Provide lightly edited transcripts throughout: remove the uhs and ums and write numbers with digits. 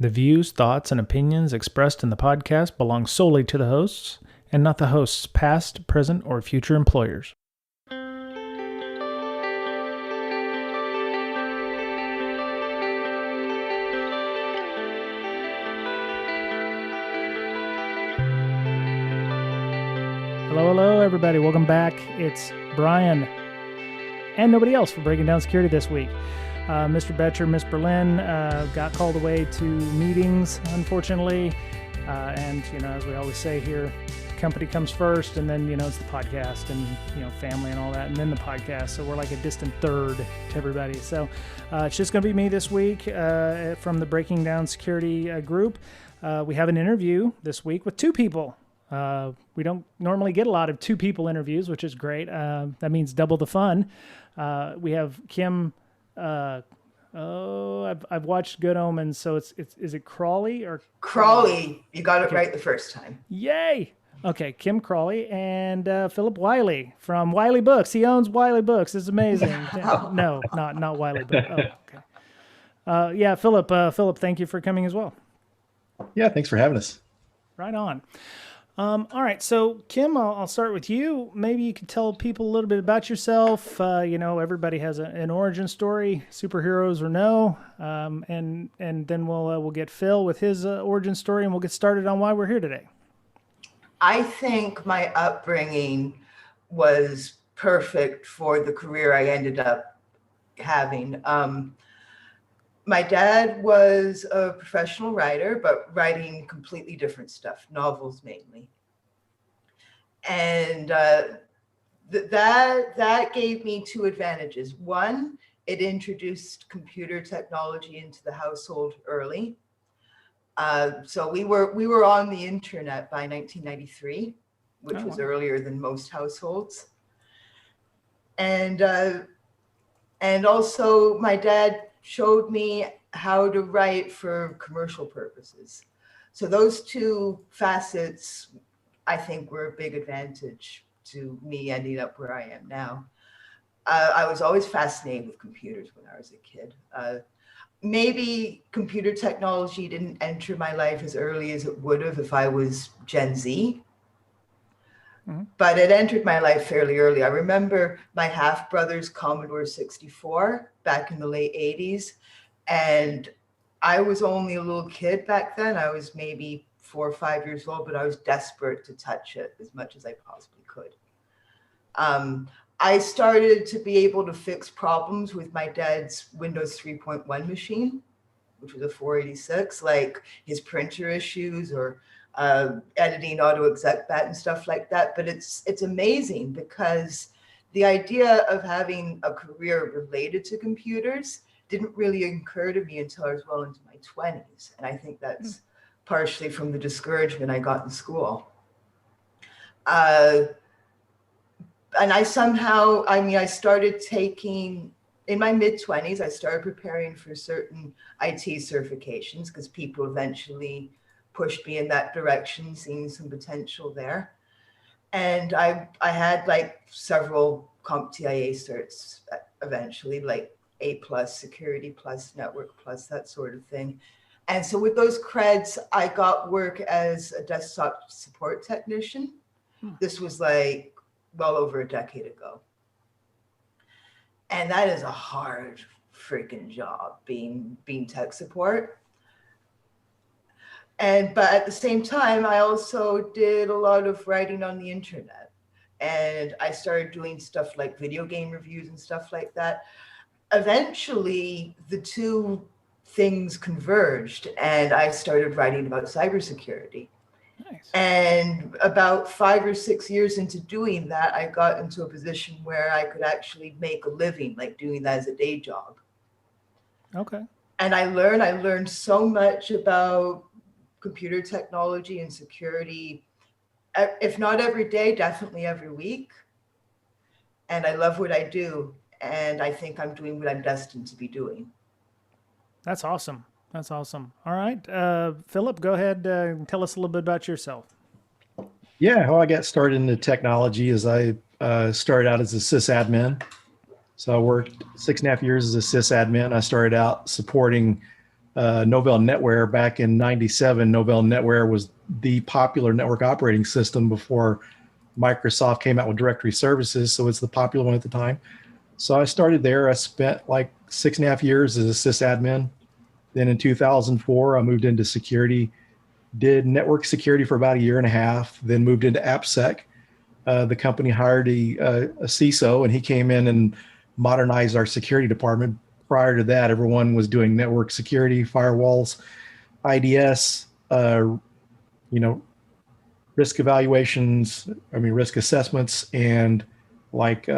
The views, thoughts, and opinions expressed in the podcast belong solely to the hosts and not the host's past, present, or future employers. Hello, everybody. Welcome back. It's Brian and nobody else for Breaking Down Security this week. Mr. Betcher, Miss Berlin got called away to meetings, unfortunately. And, as we always say here, company comes first, and then, it's the podcast and, family and all that, and then the podcast. So we're like a distant third to everybody. So it's just going to be me this week from the Breaking Down Security group. We have an interview this week with two people. We don't normally get a lot of two people interviews, which is great. That means double the fun. We have Kim. I've watched Good Omens, so is it Crawley or Crawley? You got it right the first time. Yay! Okay, Kim Crawley and Phillip Wylie from Wylie Books. He owns Wylie Books. It's amazing. No, not Wylie Books. Oh, okay. Phillip, thank you for coming as well. Yeah, thanks for having us. Right on. All right, so Kim, I'll start with you. Maybe you could tell people a little bit about yourself. Everybody has an origin story, superheroes or no, and then we'll get Phil with his origin story, and we'll get started on why we're here today. I think my upbringing was perfect for the career I ended up having. My dad was a professional writer, but writing completely different stuff, novels mainly. And that gave me two advantages. One, it introduced computer technology into the household early. So we were on the internet by 1993, which was earlier than most households. And also my dad showed me how to write for commercial purposes. So those two facets, I think, were a big advantage to me ending up where I am now. I was always fascinated with computers when I was a kid. Maybe computer technology didn't enter my life as early as it would have if I was Gen Z. Mm-hmm. But it entered my life fairly early. I remember my half-brother's Commodore 64 back in the late 80s. And I was only a little kid back then. I was maybe 4 or 5 years old, but I was desperate to touch it as much as I possibly could. I started to be able to fix problems with my dad's Windows 3.1 machine, which was a 486, like his printer issues or editing auto exec bat and stuff like that. But it's amazing because the idea of having a career related to computers didn't really occur to me until I was well into my 20s. And I think that's partially from the discouragement I got in school. And I started taking, in my mid-20s, I started preparing for certain IT certifications because people eventually pushed me in that direction, seeing some potential there. And I had like several CompTIA certs eventually, like A+, Security Plus, Network Plus, that sort of thing. And so with those creds, I got work as a desktop support technician. This was like well over a decade ago. And that is a hard freaking job, being tech support. But at the same time, I also did a lot of writing on the internet. And I started doing stuff like video game reviews and stuff like that. Eventually, the two things converged, and I started writing about cybersecurity. Nice. And about 5 or 6 years into doing that, I got into a position where I could actually make a living, like doing that as a day job. Okay. And I learned so much about computer technology and security, if not every day, definitely every week. And I love what I do. And I think I'm doing what I'm destined to be doing. That's awesome. That's awesome. All right. Phillip, go ahead and tell us a little bit about yourself. Yeah, how I got started into technology is I started out as a sysadmin. So I worked 6.5 years as a sysadmin. I started out supporting Novell NetWare back in '97. Novell NetWare was the popular network operating system before Microsoft came out with directory services. So it's the popular one at the time. So I started there. I spent like 6.5 years as a sysadmin. Then in 2004, I moved into security, did network security for about 1.5 years, then moved into AppSec. The company hired a CISO, and he came in and modernized our security department. Prior to that, everyone was doing network security, firewalls, IDS, risk evaluations, risk assessments, and like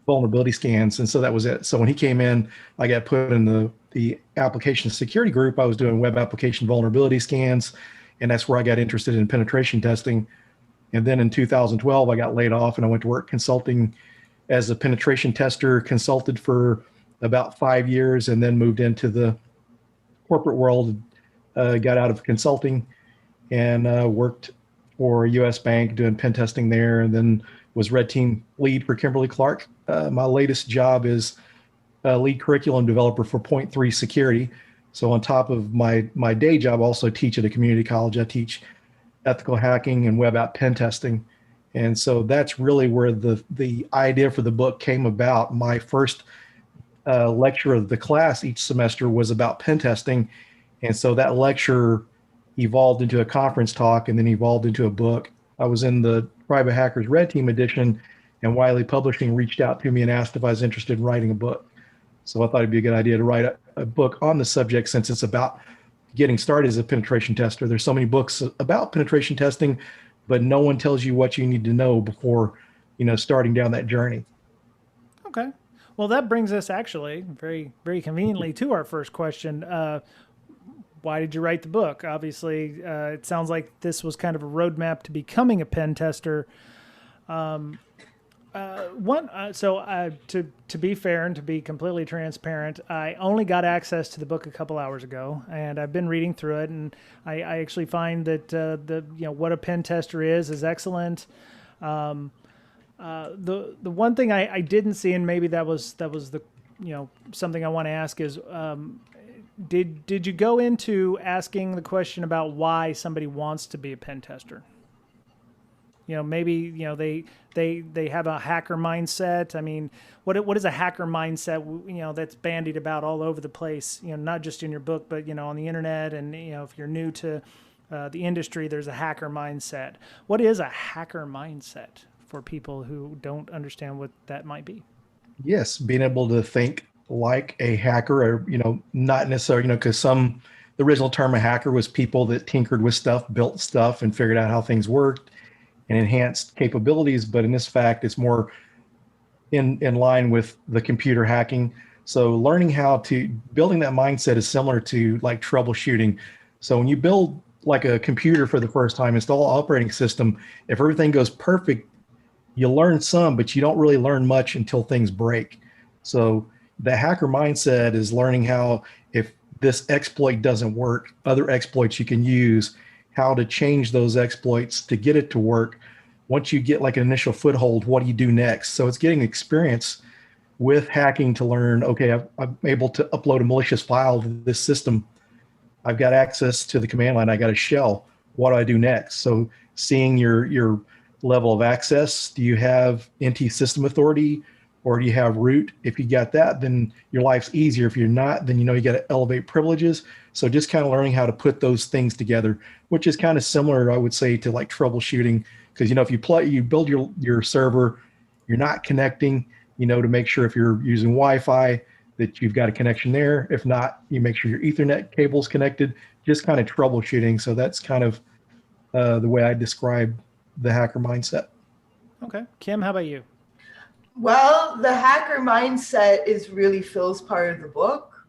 vulnerability scans. And so that was it. So when he came in, I got put in the application security group. I was doing web application vulnerability scans, and that's where I got interested in penetration testing. And then in 2012, I got laid off and I went to work consulting as a penetration tester, consulted for about 5 years, and then moved into the corporate world, got out of consulting and worked for a US bank doing pen testing there, and then was red team lead for Kimberly-Clark. My latest job is lead curriculum developer for Point 3 security. So on top of my day job, I also teach at a community college. I teach ethical hacking and web app pen testing. And so that's really where the idea for the book came about. My first lecture of the class each semester was about pen testing. And so that lecture evolved into a conference talk and then evolved into a book. I was in the Private Hackers Red Team edition, and Wylie Publishing reached out to me and asked if I was interested in writing a book. So I thought it'd be a good idea to write a book on the subject, since it's about getting started as a penetration tester. There's so many books about penetration testing, but no one tells you what you need to know before, starting down that journey. Okay. Well, that brings us actually very, very conveniently to our first question. Why did you write the book? Obviously, it sounds like this was kind of a roadmap to becoming a pen tester. To be fair and to be completely transparent, I only got access to the book a couple hours ago, and I've been reading through it, and I actually find that what a pen tester is excellent. The one thing I didn't see, and maybe that was the something I want to ask is, did you go into asking the question about why somebody wants to be a pen tester? Maybe they have a hacker mindset. I mean, what is a hacker mindset? That's bandied about all over the place. Not just in your book, but on the internet, and if you're new to the industry, there's a hacker mindset. What is a hacker mindset for people who don't understand what that might be? Yes, being able to think like a hacker, or not necessarily, because the original term of hacker was people that tinkered with stuff, built stuff, and figured out how things worked and enhanced capabilities. But in this fact, it's more in line with the computer hacking. So building that mindset is similar to like troubleshooting. So when you build like a computer for the first time, install an operating system, if everything goes perfect, you learn some, but you don't really learn much until things break. So the hacker mindset is learning how, if this exploit doesn't work, other exploits you can use, how to change those exploits to get it to work. Once you get like an initial foothold, what do you do next? So it's getting experience with hacking to learn, okay, I'm able to upload a malicious file to this system. I've got access to the command line. I got a shell. What do I do next? So seeing your level of access, do you have NT system authority, or do you have root? If you got that, then your life's easier. If you're not, then you got to elevate privileges. So just kind of learning how to put those things together, which is kind of similar, I would say, to like troubleshooting. Because if you build your server, you're not connecting, to make sure if you're using Wi-Fi that you've got a connection there. If not, you make sure your Ethernet cable's connected. Just kind of troubleshooting. So that's kind of the way I describe the hacker mindset. Okay, Kim, how about you? Well, the hacker mindset is really Phil's part of the book,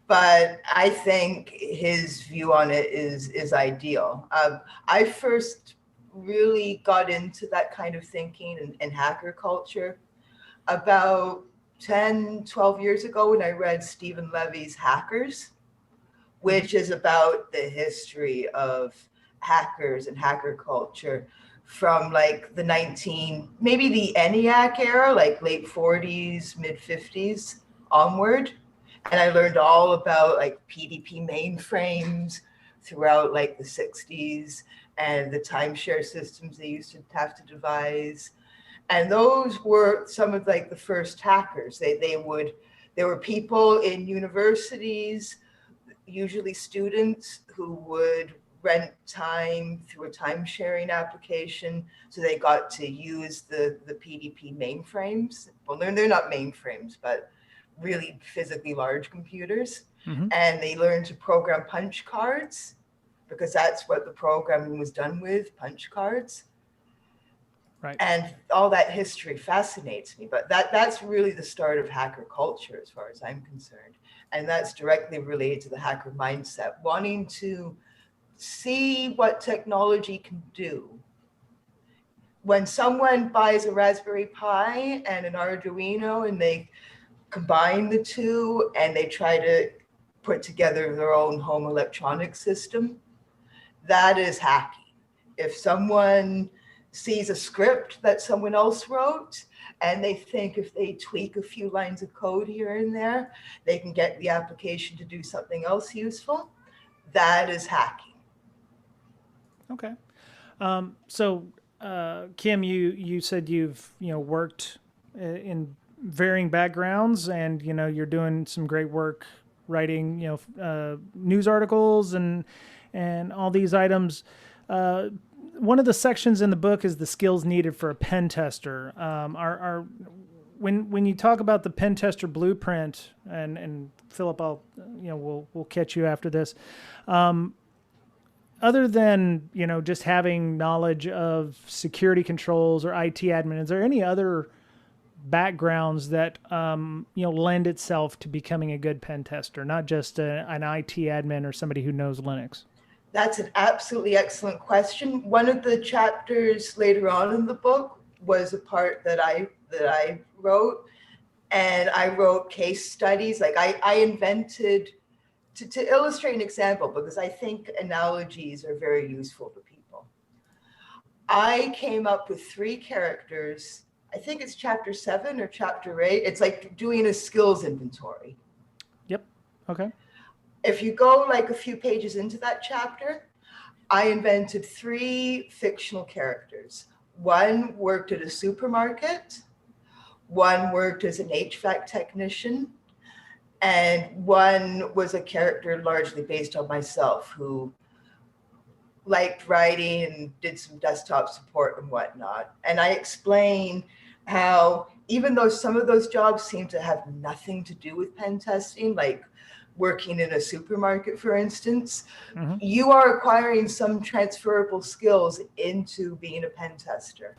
but I think his view on it is ideal. I first really got into that kind of thinking and hacker culture about 10, 12 years ago when I read Stephen Levy's Hackers, which is about the history of hackers and hacker culture from like maybe the ENIAC era, like late 40s, mid 50s onward. And I learned all about like PDP mainframes throughout like the 60s and the timeshare systems they used to have to devise. And those were some of like the first hackers. There were people in universities, usually students, who would rent time through a time sharing application. So they got to use the PDP mainframes. Well, they're not mainframes, but really physically large computers. Mm-hmm. And they learned to program punch cards, because that's what the programming was done with, punch cards. Right. And all that history fascinates me, but that's really the start of hacker culture as far as I'm concerned. And that's directly related to the hacker mindset, wanting to see what technology can do. When someone buys a Raspberry Pi and an Arduino and they combine the two and they try to put together their own home electronic system, that is hacking. If someone sees a script that someone else wrote and they think if they tweak a few lines of code here and there, they can get the application to do something else useful, that is hacking. Okay. So, Kim, you said you've worked in varying backgrounds, and you're doing some great work writing news articles and all these items. One of the sections in the book is the skills needed for a pen tester. When you talk about the Pentester Blueprint, and Philip, we'll catch you after this. Other than just having knowledge of security controls or IT admin, is there any other backgrounds that lend itself to becoming a good pen tester, not just an IT admin or somebody who knows Linux? That's an absolutely excellent question. One of the chapters later on in the book was a part that I wrote, and I wrote case studies. Like I invented, to illustrate an example, because I think analogies are very useful to people. I came up with 3 characters. I think it's chapter 7 or chapter 8. It's like doing a skills inventory. Yep. Okay. If you go like a few pages into that chapter, I invented 3 fictional characters. One worked at a supermarket, one worked as an HVAC technician, and one was a character largely based on myself, who liked writing and did some desktop support and whatnot. And I explain how, even though some of those jobs seem to have nothing to do with pen testing, like working in a supermarket, for instance, Mm-hmm. you are acquiring some transferable skills into being a pen tester.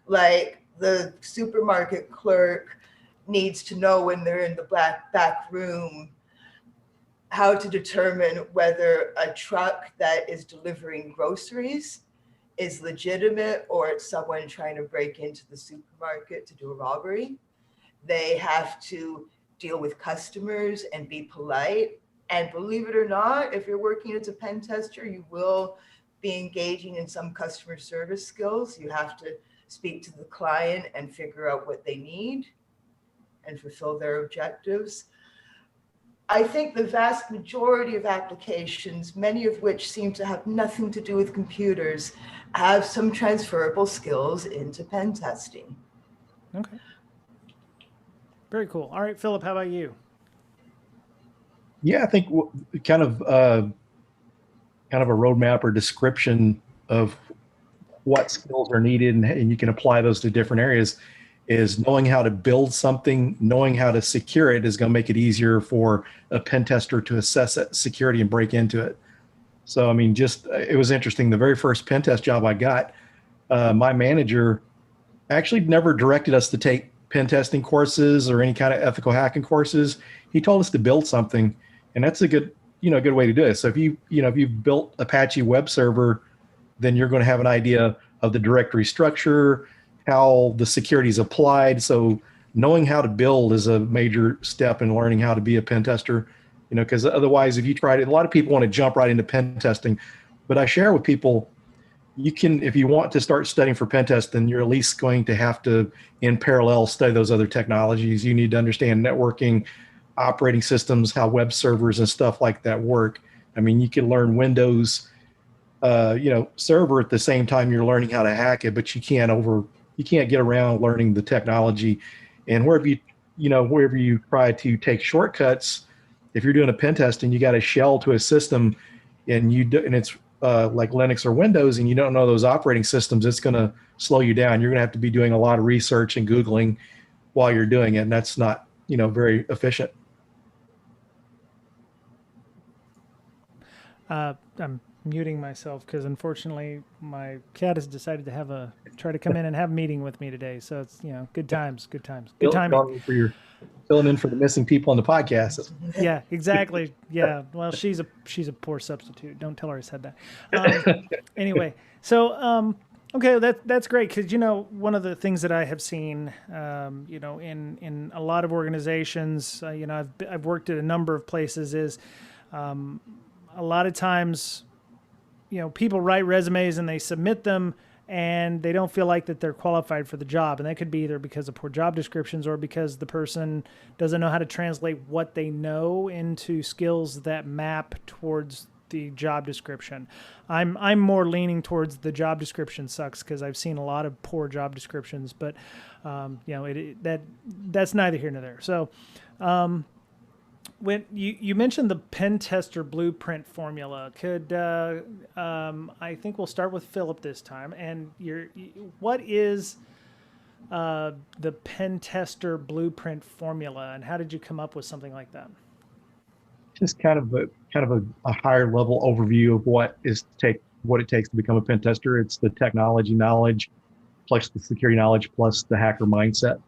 Like the supermarket clerk needs to know when they're in the back room how to determine whether a truck that is delivering groceries is legitimate or it's someone trying to break into the supermarket to do a robbery. They have to deal with customers and be polite. And believe it or not, if you're working as a pen tester, you will be engaging in some customer service skills. You have to speak to the client and figure out what they need and fulfill their objectives. I think the vast majority of applications, many of which seem to have nothing to do with computers, have some transferable skills into pen testing. Okay. Very cool. All right, Philip, how about you? Yeah, I think kind of a roadmap or description of what skills are needed, and you can apply those to different areas, is knowing how to build something, knowing how to secure it is going to make it easier for a pen tester to assess that security and break into it. So, I mean, it was interesting. The very first pen test job I got, my manager actually never directed us to take pen testing courses or any kind of ethical hacking courses. He told us to build something, and that's a good way to do it. So if you've built Apache web server, then you're going to have an idea of the directory structure, how the security is applied. So knowing how to build is a major step in learning how to be a pen tester, because otherwise, if you try to, a lot of people want to jump right into pen testing, but I share with people, you can, if you want to start studying for pen test, then you're at least going to have to, in parallel, study those other technologies. You need to understand networking, operating systems, how web servers and stuff like that work. I mean, you can learn Windows, server at the same time you're learning how to hack it, but you can't get around learning the technology. And wherever you try to take shortcuts, if you're doing a pen testing, you got a shell to a system, and it's like Linux or Windows, and you don't know those operating systems, it's going to slow you down. You're going to have to be doing a lot of research and Googling while you're doing it, and that's not, very efficient. I'm muting myself because unfortunately my cat has decided to try to come in and have a meeting with me today. So it's, good times. Good timing. For your filling in for the missing people on the podcast. Yeah, exactly. Yeah. Well, she's a poor substitute. Don't tell her I said that. Anyway, so okay, that's great because one of the things that I have seen, in a lot of organizations, I've worked at a number of places is a lot of times, people write resumes and they submit them and they don't feel like that they're qualified for the job. And that could be either because of poor job descriptions or because the person doesn't know how to translate what they know into skills that map towards the job description. I'm more leaning towards the job description sucks because I've seen a lot of poor job descriptions, but that's neither here nor there. So, when you mentioned the Pentester Blueprint formula, I think we'll start with Philip this time. And what is the Pentester Blueprint formula, and how did you come up with something like that? Just kind of a higher level overview of what it takes to become a pen tester. It's the technology knowledge, plus the security knowledge, plus the hacker mindset.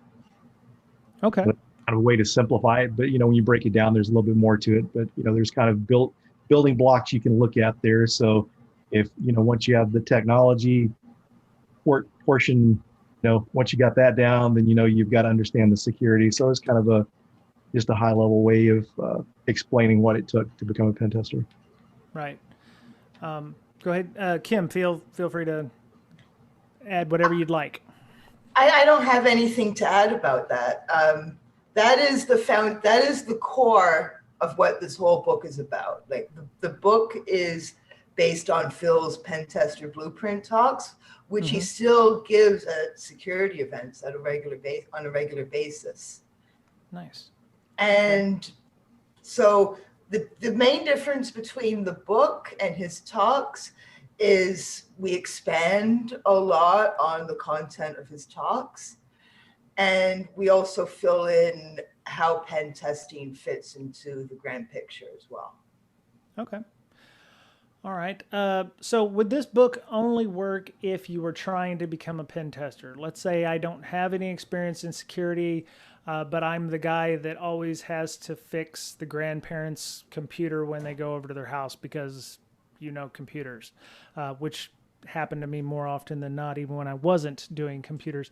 Okay. Kind of a way to simplify it, but when you break it down, there's a little bit more to it. But there's kind of building blocks you can look at there. So if once you have the technology portion, once you got that down, then you've got to understand the security. So it's kind of just a high level way of explaining what it took to become a pen tester. Right. Go ahead, Kim. Feel free to add whatever you'd like. I don't have anything to add about that. That is the core of what this whole book is about. Like the book is based on Phil's Pentester Blueprint talks, which he still gives at security events on a regular basis. Nice. And so the main difference between the book and his talks is we expand a lot on the content of his talks. And we also fill in how pen testing fits into the grand picture as well. Okay. All right. So would this book only work if you were trying to become a pen tester? Let's say I don't have any experience in security, but I'm the guy that always has to fix the grandparents' computer when they go over to their house because computers, which happened to me more often than not, even when I wasn't doing computers.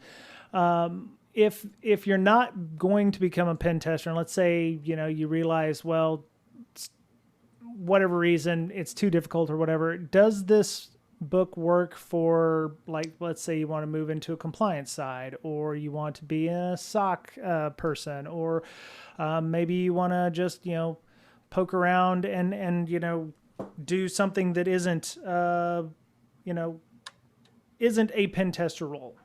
If you're not going to become a pen tester, and let's say, you realize, well, whatever reason, it's too difficult or whatever, does this book work for, like, let's say you want to move into a compliance side, or you want to be a SOC person, or maybe you want to just, poke around and do something that isn't a pen tester role.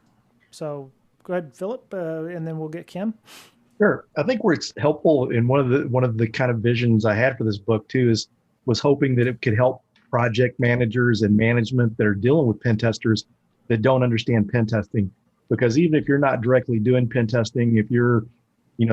So go ahead, Philip, and then we'll get Kim. Sure. I think where it's helpful, and one of the kind of visions I had for this book too was hoping that it could help project managers and management that are dealing with pen testers that don't understand pen testing. Because even if you're not directly doing pen testing, if you're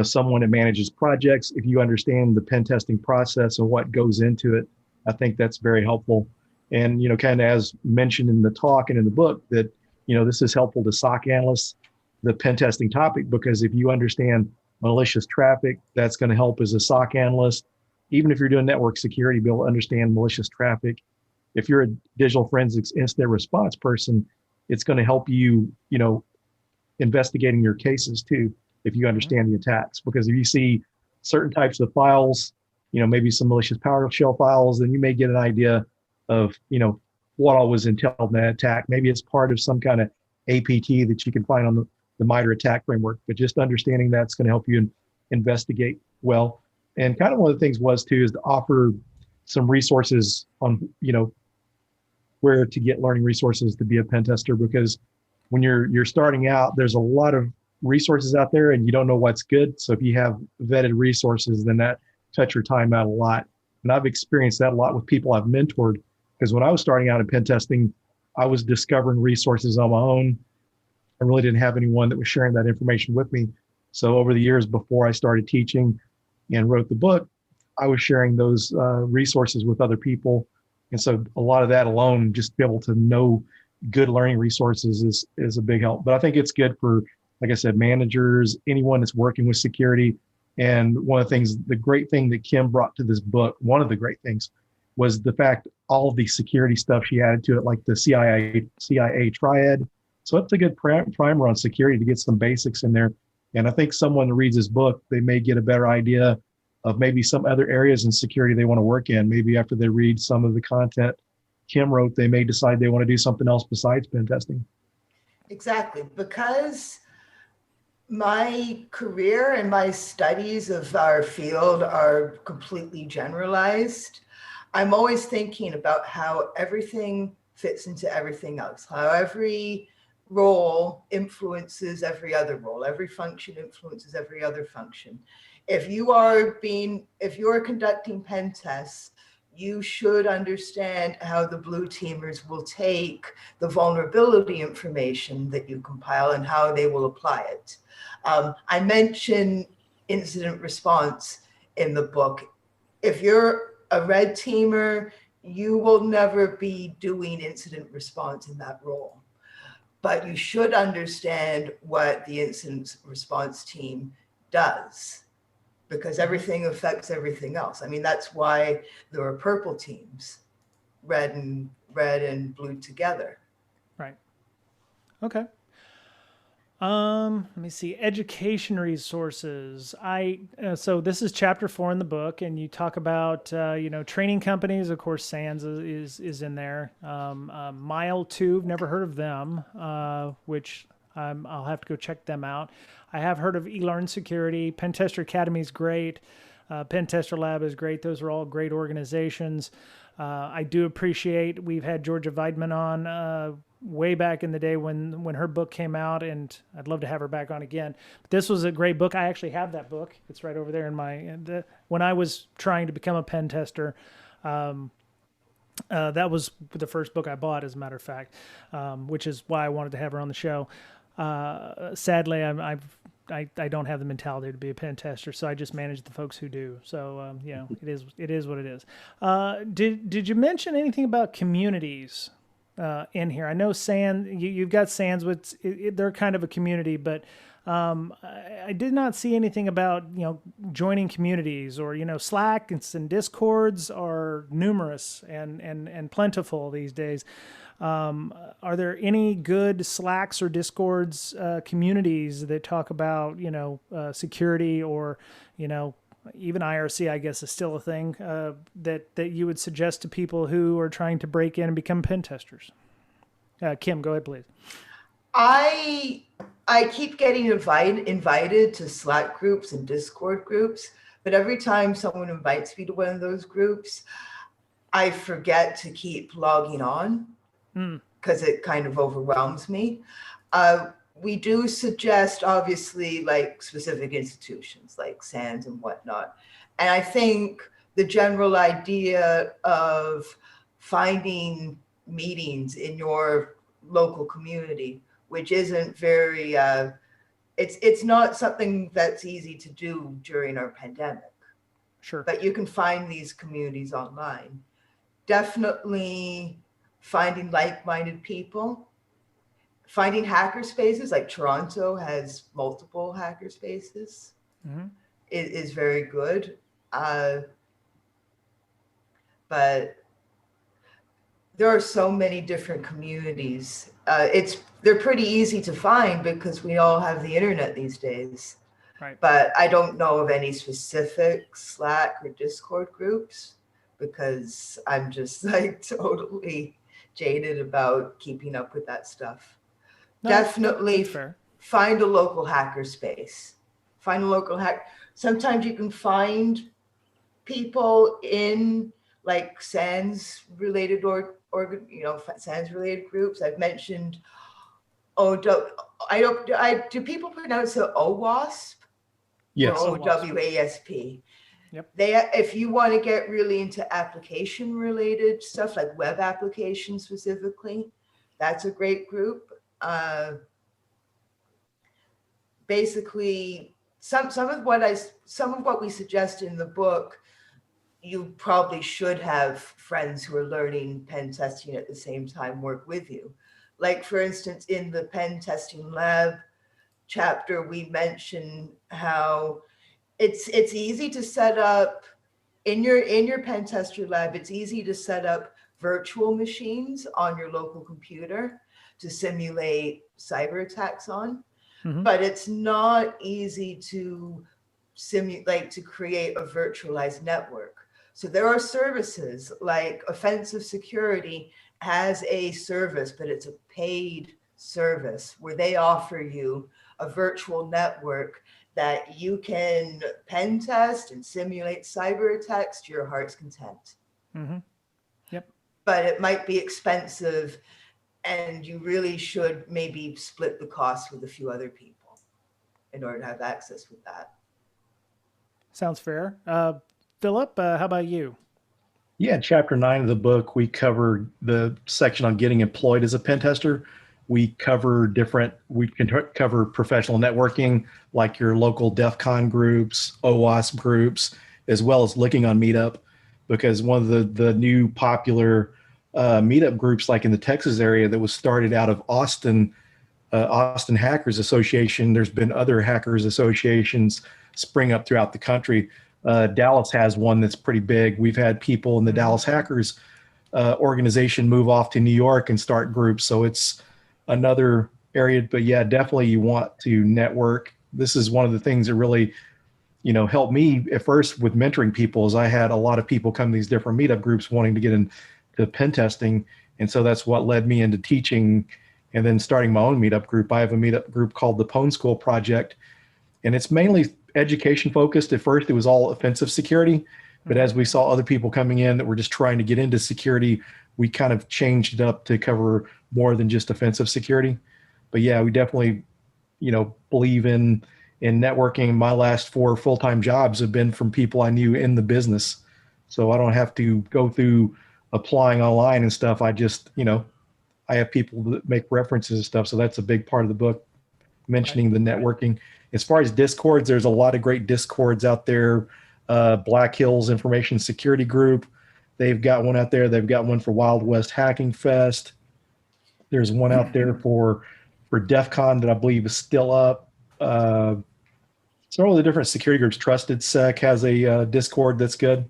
someone that manages projects, if you understand the pen testing process and what goes into it, I think that's very helpful. And kind of as mentioned in the talk and in the book, that this is helpful to SOC analysts, the pen testing topic, because if you understand malicious traffic, that's going to help as a SOC analyst. Even if you're doing network security, be able to understand malicious traffic. If you're a digital forensics incident response person, it's going to help you, investigating your cases too, if you understand the attacks. Because if you see certain types of files, maybe some malicious PowerShell files, then you may get an idea of, what all was entailed in that attack. Maybe it's part of some kind of APT that you can find on the MITRE attack framework, but just understanding that's going to help you investigate well. And kind of one of the things was too, is to offer some resources on, where to get learning resources to be a pen tester, because when you're starting out, there's a lot of resources out there and you don't know what's good. So if you have vetted resources, then that cuts your time out a lot. And I've experienced that a lot with people I've mentored, because when I was starting out in pen testing, I was discovering resources on my own. I really didn't have anyone that was sharing that information with me. So over the years before I started teaching and wrote the book, I was sharing those resources with other people. And so a lot of that alone, just to be able to know good learning resources is a big help. But I think it's good for, like I said, managers, anyone that's working with security. And one of the things, the great thing that Kim brought to this book, one of the great things, was the fact all of the security stuff she added to it, like the CIA triad. So it's a good primer on security to get some basics in there. And I think someone who reads this book, they may get a better idea of maybe some other areas in security they want to work in. Maybe after they read some of the content Kim wrote, they may decide they want to do something else besides pen testing. Exactly, because my career and my studies of our field are completely generalized. I'm always thinking about how everything fits into everything else, how every role influences every other role, every function influences every other function. If you are conducting pen tests, you should understand how the blue teamers will take the vulnerability information that you compile and how they will apply it. I mention incident response in the book. If you're a red teamer, you will never be doing incident response in that role. But you should understand what the incident response team does, because everything affects everything else. I mean, that's why there are purple teams, red and blue together. Right. Okay. Let me see. Education resources. So this is chapter 4 in the book, and you talk about training companies. Of course, SANS is in there. mailto, never heard of them, which I'll have to go check them out. I have heard of eLearn Security. Pentester Academy is great. Pentester Lab is great. Those are all great organizations. I do appreciate, we've had Georgia Weidman on way back in the day when her book came out, and I'd love to have her back on again. But this was a great book. I actually have that book. It's right over there in when I was trying to become a pen tester. That was the first book I bought, as a matter of fact, which is why I wanted to have her on the show. Sadly, I don't have the mentality to be a pen tester, so I just manage the folks who do. So it is what it is. Did you mention anything about communities in here? I know you've got SANS, they're kind of a community, but I did not see anything about joining communities, or Slack and Discords are numerous and plentiful these days. Are there any good Slacks or Discords communities that talk about security, or even IRC, I guess, is still a thing that you would suggest to people who are trying to break in and become pen testers? Kim, go ahead, please. I keep getting invited to Slack groups and Discord groups, but every time someone invites me to one of those groups, I forget to keep logging on because it kind of overwhelms me. We do suggest, obviously, like specific institutions like SANS and whatnot. And I think the general idea of finding meetings in your local community, which isn't very, it's not something that's easy to do during our pandemic. Sure. But you can find these communities online. Definitely finding like-minded people. Finding hacker spaces, like Toronto has multiple hacker spaces, is very good. But there are so many different communities. They're pretty easy to find because we all have the internet these days. Right. But I don't know of any specific Slack or Discord groups because I'm just like totally jaded about keeping up with that stuff. No, definitely find a local hacker space. Find a local hack. Sometimes you can find people in like SANS related SANS related groups. I've mentioned, do people pronounce it OWASP? Yes. Or OWASP? Yep. If you want to get really into application related stuff, like web applications specifically, that's a great group. Basically, some of what we suggest in the book, you probably should have friends who are learning pen testing at the same time work with you. Like, for instance, in the pen testing lab chapter, we mention how it's easy to set up in your pen tester lab. It's easy to set up virtual machines on your local computer to simulate cyber attacks on, but it's not easy to simulate, to create a virtualized network. So there are services like Offensive Security has a service, but it's a paid service where they offer you a virtual network that you can pen test and simulate cyber attacks to your heart's content. Yep. But it might be expensive, and you really should maybe split the cost with a few other people in order to have access with that. Sounds fair. Philip, how about you? Yeah, chapter 9 of the book, we cover the section on getting employed as a pen tester. We can cover professional networking, like your local DEF CON groups, OWASP groups, as well as looking on Meetup, because one of the new popular Meetup groups, like in the Texas area, that was started out of Austin Hackers Association. There's been other hackers associations spring up throughout the country. Dallas has one that's pretty big. We've had people in the Dallas Hackers organization move off to New York and start groups. So it's another area, but yeah, definitely you want to network. This is one of the things that really, helped me at first with mentoring people, is I had a lot of people come to these different Meetup groups wanting to get into pen testing. And so that's what led me into teaching and then starting my own Meetup group. I have a Meetup group called the Pwn School Project, and it's mainly education focused. At first, it was all offensive security, but as we saw other people coming in that were just trying to get into security, we kind of changed it up to cover more than just offensive security. But yeah, we definitely, believe in networking. My last 4 full-time jobs have been from people I knew in the business, so I don't have to go through applying online and stuff. I just, I have people that make references and stuff. So that's a big part of the book, mentioning the networking. As far as Discords, there's a lot of great Discords out there. Black Hills Information Security Group, they've got one out there. They've got one for Wild West Hacking Fest. There's one out there for DEF CON that I believe is still up. Several of the different security groups. Trusted Sec has a Discord that's good.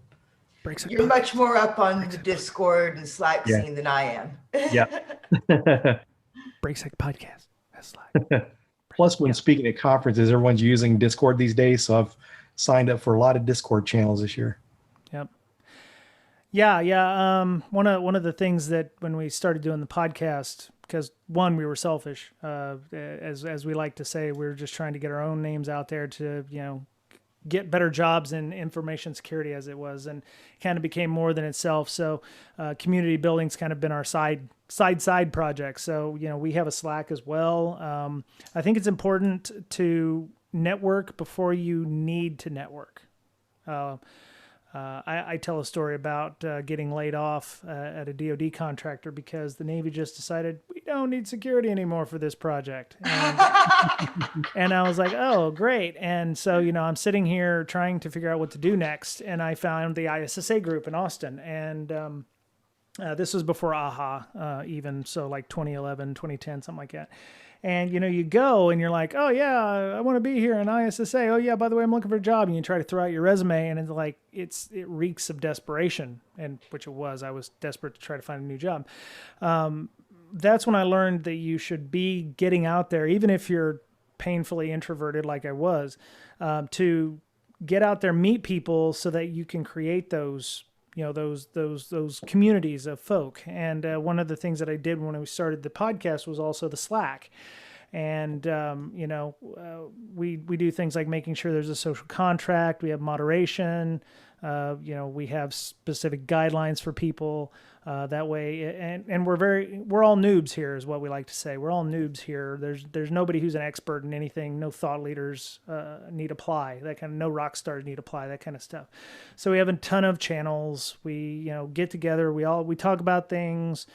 Brakesec You're podcast. much more up on the Discord and Slack scene than I am. Yeah. Brakesec podcast. That's like. Plus, when speaking at conferences, everyone's using Discord these days. So I've signed up for a lot of Discord channels this year. Yep. Yeah. One of the things that when we started doing the podcast, because one, we were selfish, as we like to say, we were just trying to get our own names out there to, get better jobs in information security as it was, and kind of became more than itself. So community building's kind of been our side project. So, we have a Slack as well. I think it's important to network before you need to network. I tell a story about getting laid off at a DoD contractor because the Navy just decided we don't need security anymore for this project. And I was like, oh, great. And so, I'm sitting here trying to figure out what to do next. And I found the ISSA group in Austin. And this was before AHA even. So like 2011, 2010, something like that. And, you go and you're like, oh, yeah, I want to be here in ISSA. Oh, yeah, by the way, I'm looking for a job. And you try to throw out your resume and it's like, it reeks of desperation, and which it was. I was desperate to try to find a new job. That's when I learned that you should be getting out there, even if you're painfully introverted like I was, to get out there, meet people so that you can create those those communities of folk. And one of the things that I did when we started the podcast was also the Slack. And, we do things like making sure there's a social contract. We have moderation. We have specific guidelines for people that way. And we're all noobs here is what we like to say. We're all noobs here. There's nobody who's an expert in anything. No thought leaders need apply. No rock stars need apply, that kind of stuff. So we have a ton of channels. We, get together. We talk about things.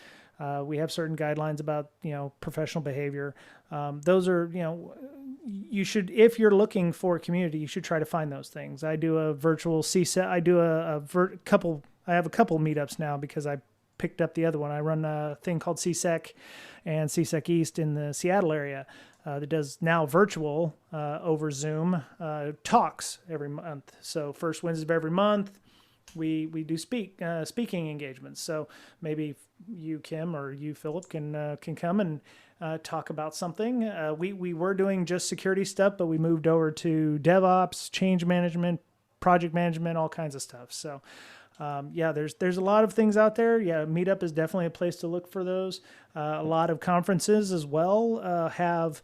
We have certain guidelines about, professional behavior. Those are, you should, if you're looking for a community, you should try to find those things. I do a virtual CSEC. I do I have a couple meetups now because I picked up the other one. I run a thing called CSEC and CSEC East in the Seattle area that does now virtual over Zoom talks every month. So first Wednesday of every month, we do speaking engagements. So maybe you, Kim, or you, Philip, can come and talk about something. We were doing just security stuff, but we moved over to DevOps, change management, project management, all kinds of stuff. So there's a lot of things out there. Yeah, Meetup is definitely a place to look for those. A lot of conferences as well have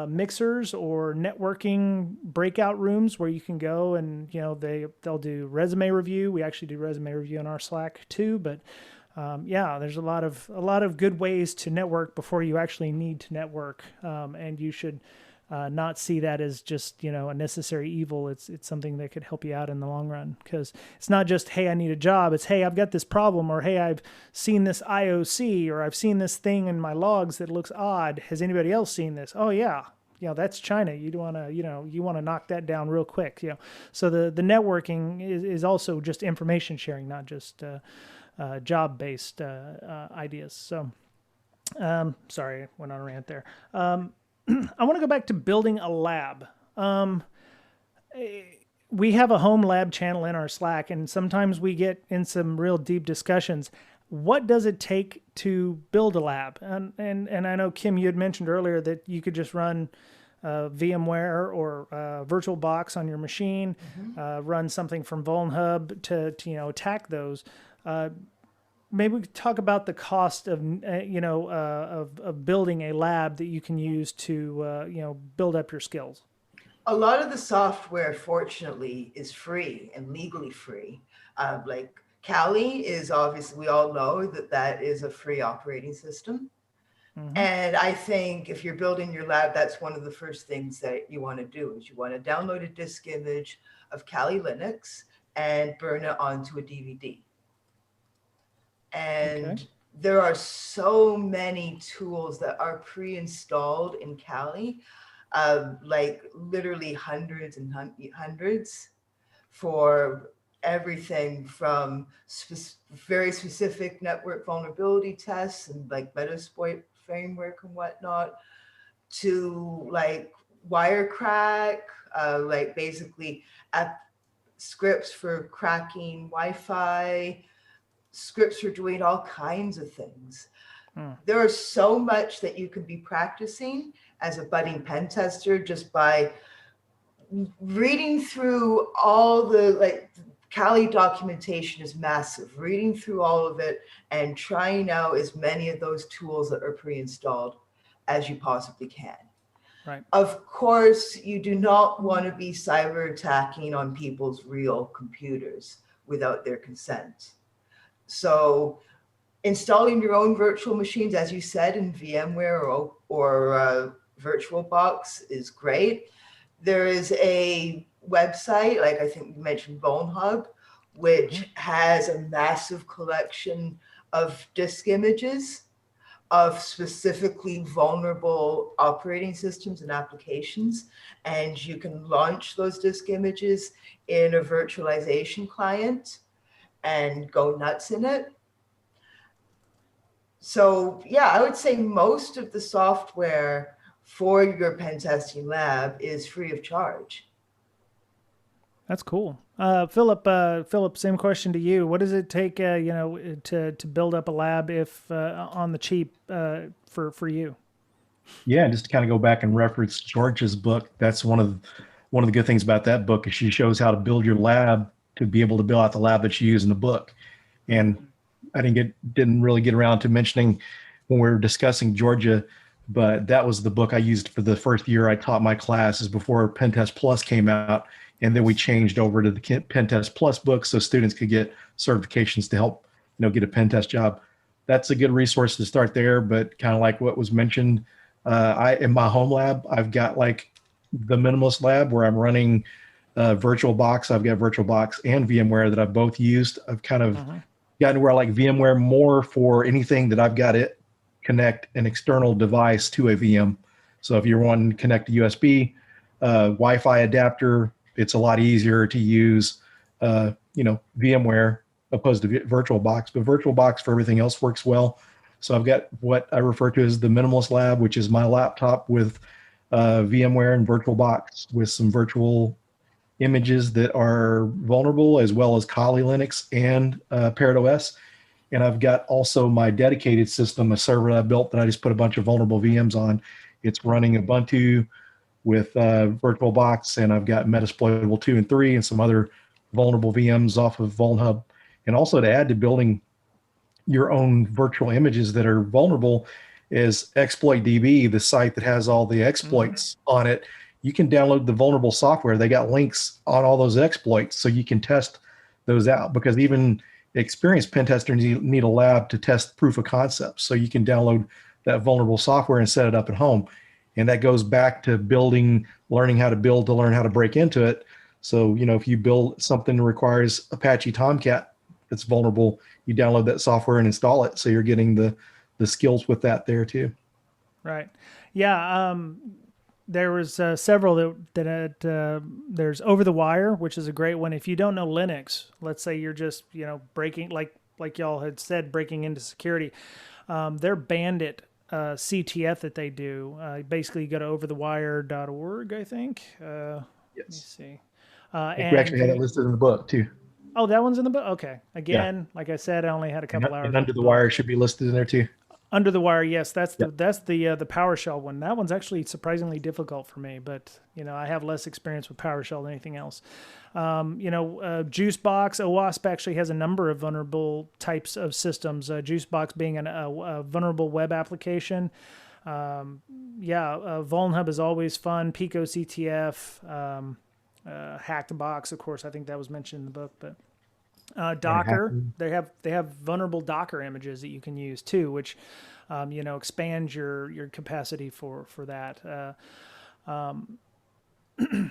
mixers or networking breakout rooms where you can go and they'll do resume review. We actually do resume review in our Slack too, but there's a lot of good ways to network before you actually need to network, and you should not see that as just a necessary evil. It's something that could help you out in the long run, because it's not just, hey, I need a job. It's, hey, I've got this problem, or hey, I've seen this IOC, or I've seen this thing in my logs that looks odd. Has anybody else seen this? Oh yeah, that's China. You want to knock that down real quick. So the networking is also just information sharing, not just job-based ideas. So sorry, I went on a rant there. I want to go back to building a lab. We have a home lab channel in our Slack, and sometimes we get in some real deep discussions. What does it take to build a lab? And I know, Kim, you had mentioned earlier that you could just run VMware or VirtualBox on your machine, run something from Vulnhub to attack those. Maybe we could talk about the cost of of building a lab that you can use to build up your skills. A lot of the software, fortunately, is free and legally free. Like Kali is obviously, we all know that is a free operating system. Mm-hmm. And I think if you're building your lab, that's one of the first things that you want to do is you want to download a disk image of Kali Linux and burn it onto a DVD. And there are so many tools that are pre-installed in Kali, like literally hundreds and hundreds for everything from very specific network vulnerability tests and like Pentester Framework and whatnot, to like Wirecrack, like basically scripts for cracking Wi-Fi, scripts for doing all kinds of things. There is so much that you can be practicing as a budding pen tester just by reading through all the Kali documentation is massive. Reading through all of it and trying out as many of those tools that are pre-installed as you possibly can. Right. Of course, you do not want to be cyber attacking on people's real computers without their consent. So installing your own virtual machines, as you said, in VMware or VirtualBox is great. There is a website, like I think you mentioned Vulnhub, which has a massive collection of disk images of specifically vulnerable operating systems and applications. And you can launch those disk images in a virtualization client and go nuts in it. So yeah, I would say most of the software for your pen testing lab is free of charge. That's cool. Philip, same question to you. What does it take, to build up a lab if on the cheap for you? Yeah, just to kind of go back and reference George's book. That's one of the good things about that book is she shows how to build your lab to be able to build out the lab that you use in the book. And I didn't really get around to mentioning when we were discussing Georgia but that was the book I used for the first year I taught my classes before Pentest Plus came out. And then we changed over to the Pentest Plus book so students could get certifications to help, get a pen test job. That's a good resource to start there. But kind of like what was mentioned, in my home lab, I've got like the minimalist lab where I'm running VirtualBox. I've got VirtualBox and VMware that I've both used. I've kind of gotten where I like VMware more for anything that I've got to connect an external device to a VM. So if you're wanting to connect a USB, Wi-Fi adapter, it's a lot easier to use, VMware opposed to VirtualBox. But VirtualBox for everything else works well. So I've got what I refer to as the minimalist lab, which is my laptop with VMware and VirtualBox with some virtual images that are vulnerable, as well as Kali Linux and Parrot OS. And I've got also my dedicated system, a server that I built that I just put a bunch of vulnerable VMs on. It's running Ubuntu with VirtualBox, and I've got Metasploitable 2 and 3 and some other vulnerable VMs off of Vulnhub. And also to add to building your own virtual images that are vulnerable is ExploitDB, the site that has all the exploits on it. You can download the vulnerable software. They got links on all those exploits so you can test those out, because even experienced pen testers need a lab to test proof of concept. So you can download that vulnerable software and set it up at home. And that goes back to learning how to build to learn how to break into it. So, if you build something that requires Apache Tomcat that's vulnerable, you download that software and install it. So you're getting the skills with that there too. Right. Yeah. There was several that there's Overthewire, which is a great one. If you don't know Linux, let's say you're just, breaking, like y'all had said, breaking into security, their Bandit CTF that they do, basically you go to overthewire.org, I think. Yes. Let me see. And we actually had it listed in the book too. Oh, that one's in the book? Okay. Again, like I said, I only had a couple hours. And Under the Wire should be listed in there too. Under the Wire, yes, that's the PowerShell one. That one's actually surprisingly difficult for me, but I have less experience with PowerShell than anything else. Juice Box, OWASP actually has a number of vulnerable types of systems. Juice Box being a vulnerable web application. Vulnhub is always fun. PicoCTF, Hacked-Box, of course. I think that was mentioned in the book, but. Docker, they have vulnerable Docker images that you can use too, which expands your capacity for that.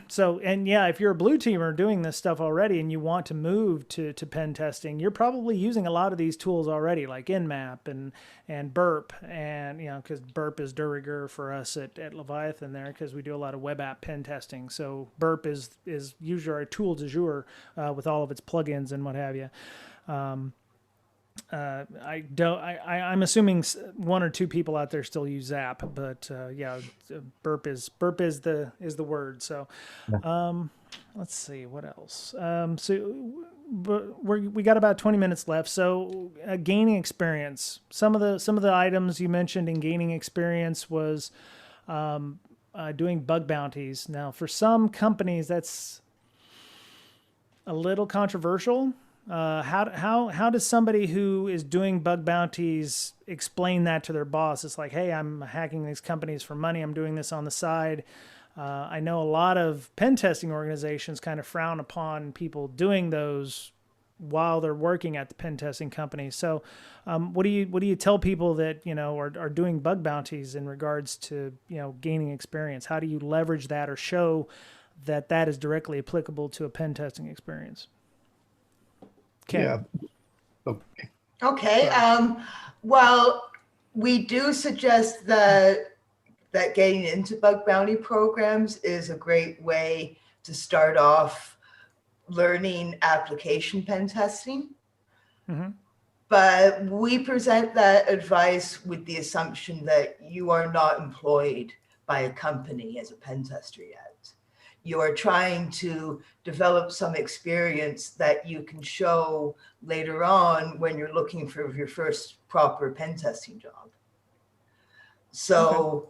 So, and if you're a blue teamer doing this stuff already and you want to move to pen testing, you're probably using a lot of these tools already, like Nmap and Burp, and because Burp is de rigueur for us at Leviathan there, because we do a lot of web app pen testing. So Burp is usually our tool du jour with all of its plugins and what have you. I'm assuming one or two people out there still use Zap, but Burp is the word. So, let's see what else. We got about 20 minutes left. So, gaining experience. Some of the items you mentioned in gaining experience was doing bug bounties. Now, for some companies, that's a little controversial. How does somebody who is doing bug bounties explain that to their boss? It's like, hey, I'm hacking these companies for money. I'm doing this on the side. I know a lot of pen testing organizations kind of frown upon people doing those while they're working at the pen testing company. So, what do you tell people that are doing bug bounties in regards to gaining experience? How do you leverage that or show that is directly applicable to a pen testing experience? Yeah. Okay. Well, we do suggest that getting into bug bounty programs is a great way to start off learning application pen testing. Mm-hmm. But we present that advice with the assumption that you are not employed by a company as a pen tester yet. You are trying to develop some experience that you can show later on when you're looking for your first proper pen testing job. So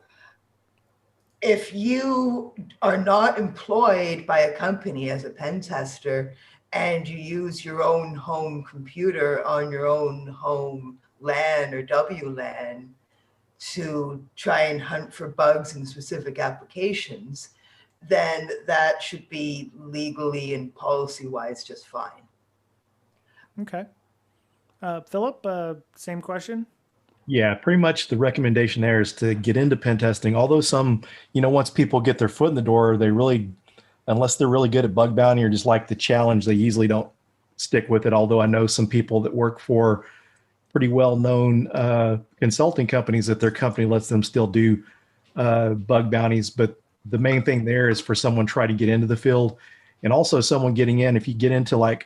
if you are not employed by a company as a pen tester and you use your own home computer on your own home LAN or WLAN, to try and hunt for bugs in specific applications, then that should be legally and policy-wise just fine. Okay. Philip, same question. Yeah, pretty much the recommendation there is to get into pen testing. Although some, once people get their foot in the door, they really, unless they're really good at bug bounty or just like the challenge, they usually don't stick with it. Although I know some people that work for pretty well-known consulting companies that their company lets them still do bug bounties. But the main thing there is for someone trying to get into the field, and also someone getting in. If you get into like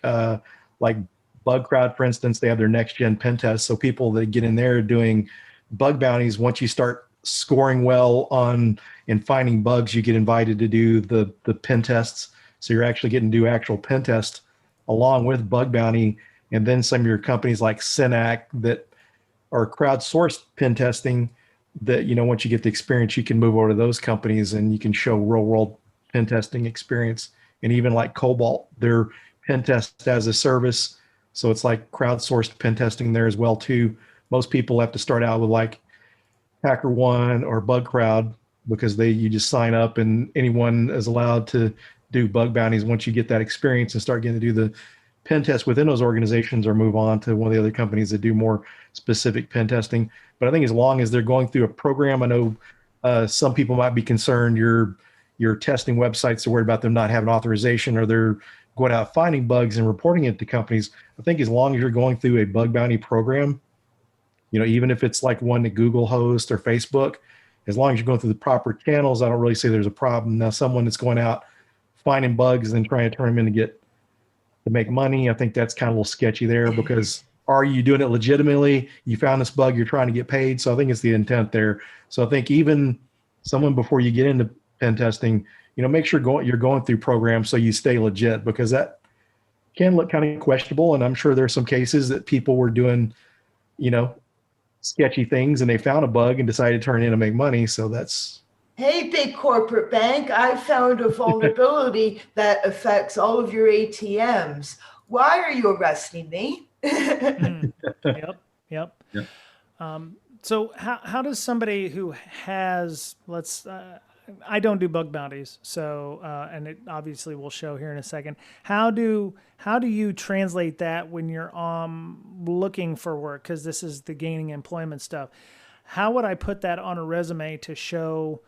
Bug Crowd, for instance, they have their next gen pen test. So people that get in there doing bug bounties, once you start scoring well on and finding bugs, you get invited to do the pen tests. So you're actually getting to do actual pen test along with bug bounty. And then some of your companies like Synac that are crowdsourced pen testing that, once you get the experience, you can move over to those companies and you can show real world pen testing experience. And even like Cobalt, their pen test as a service. So it's like crowdsourced pen testing there as well too. Most people have to start out with like HackerOne or BugCrowd because you just sign up and anyone is allowed to do bug bounties once you get that experience and start getting to do the pen test within those organizations or move on to one of the other companies that do more specific pen testing. But I think as long as they're going through a program, I know some people might be concerned your testing websites are worried about them not having authorization or they're going out finding bugs and reporting it to companies. I think as long as you're going through a bug bounty program, even if it's like one that Google hosts or Facebook, as long as you're going through the proper channels, I don't really see there's a problem. Now, someone that's going out finding bugs and trying to turn them in to make money, I think that's kind of a little sketchy there because are you doing it legitimately? You found this bug, you're trying to get paid. So I think it's the intent there. So I think even someone before you get into pen testing, make sure you're going through programs so you stay legit because that can look kind of questionable. And I'm sure there's some cases that people were doing, sketchy things and they found a bug and decided to turn in and make money. So that's. Hey, big corporate bank, I found a vulnerability that affects all of your ATMs. Why are you arresting me? Yep. So how does somebody who has, I don't do bug bounties, so and it obviously will show here in a second. How do you translate that when you're looking for work? Because this is the gaining employment stuff. How would I put that on a resume to show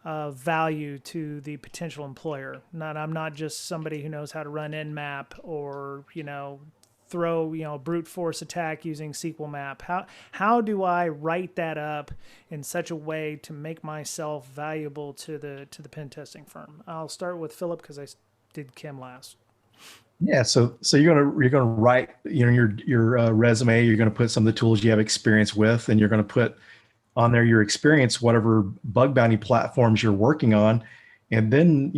value to the potential employer? I'm not just somebody who knows how to run Nmap or throw brute force attack using SQL map. How do I write that up in such a way to make myself valuable to the pen testing firm? I'll start with Philip because I did Kim last. Yeah, so you're gonna write your resume. You're gonna put some of the tools you have experience with, and you're gonna put on there your experience, whatever bug bounty platforms you're working on, and then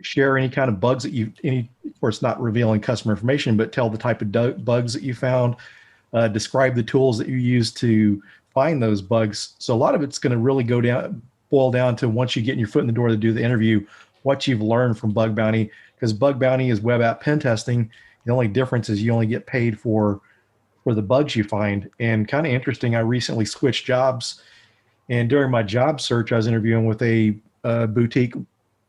share any kind of bugs that of course not revealing customer information, but tell the type of bugs that you found, describe the tools that you use to find those bugs. So a lot of it's going to really boil down to once you get your foot in the door to do the interview, what you've learned from bug bounty, because bug bounty is web app pen testing. The only difference is you only get paid for the bugs you find. And kind of interesting, I recently switched jobs, and during my job search, I was interviewing with a boutique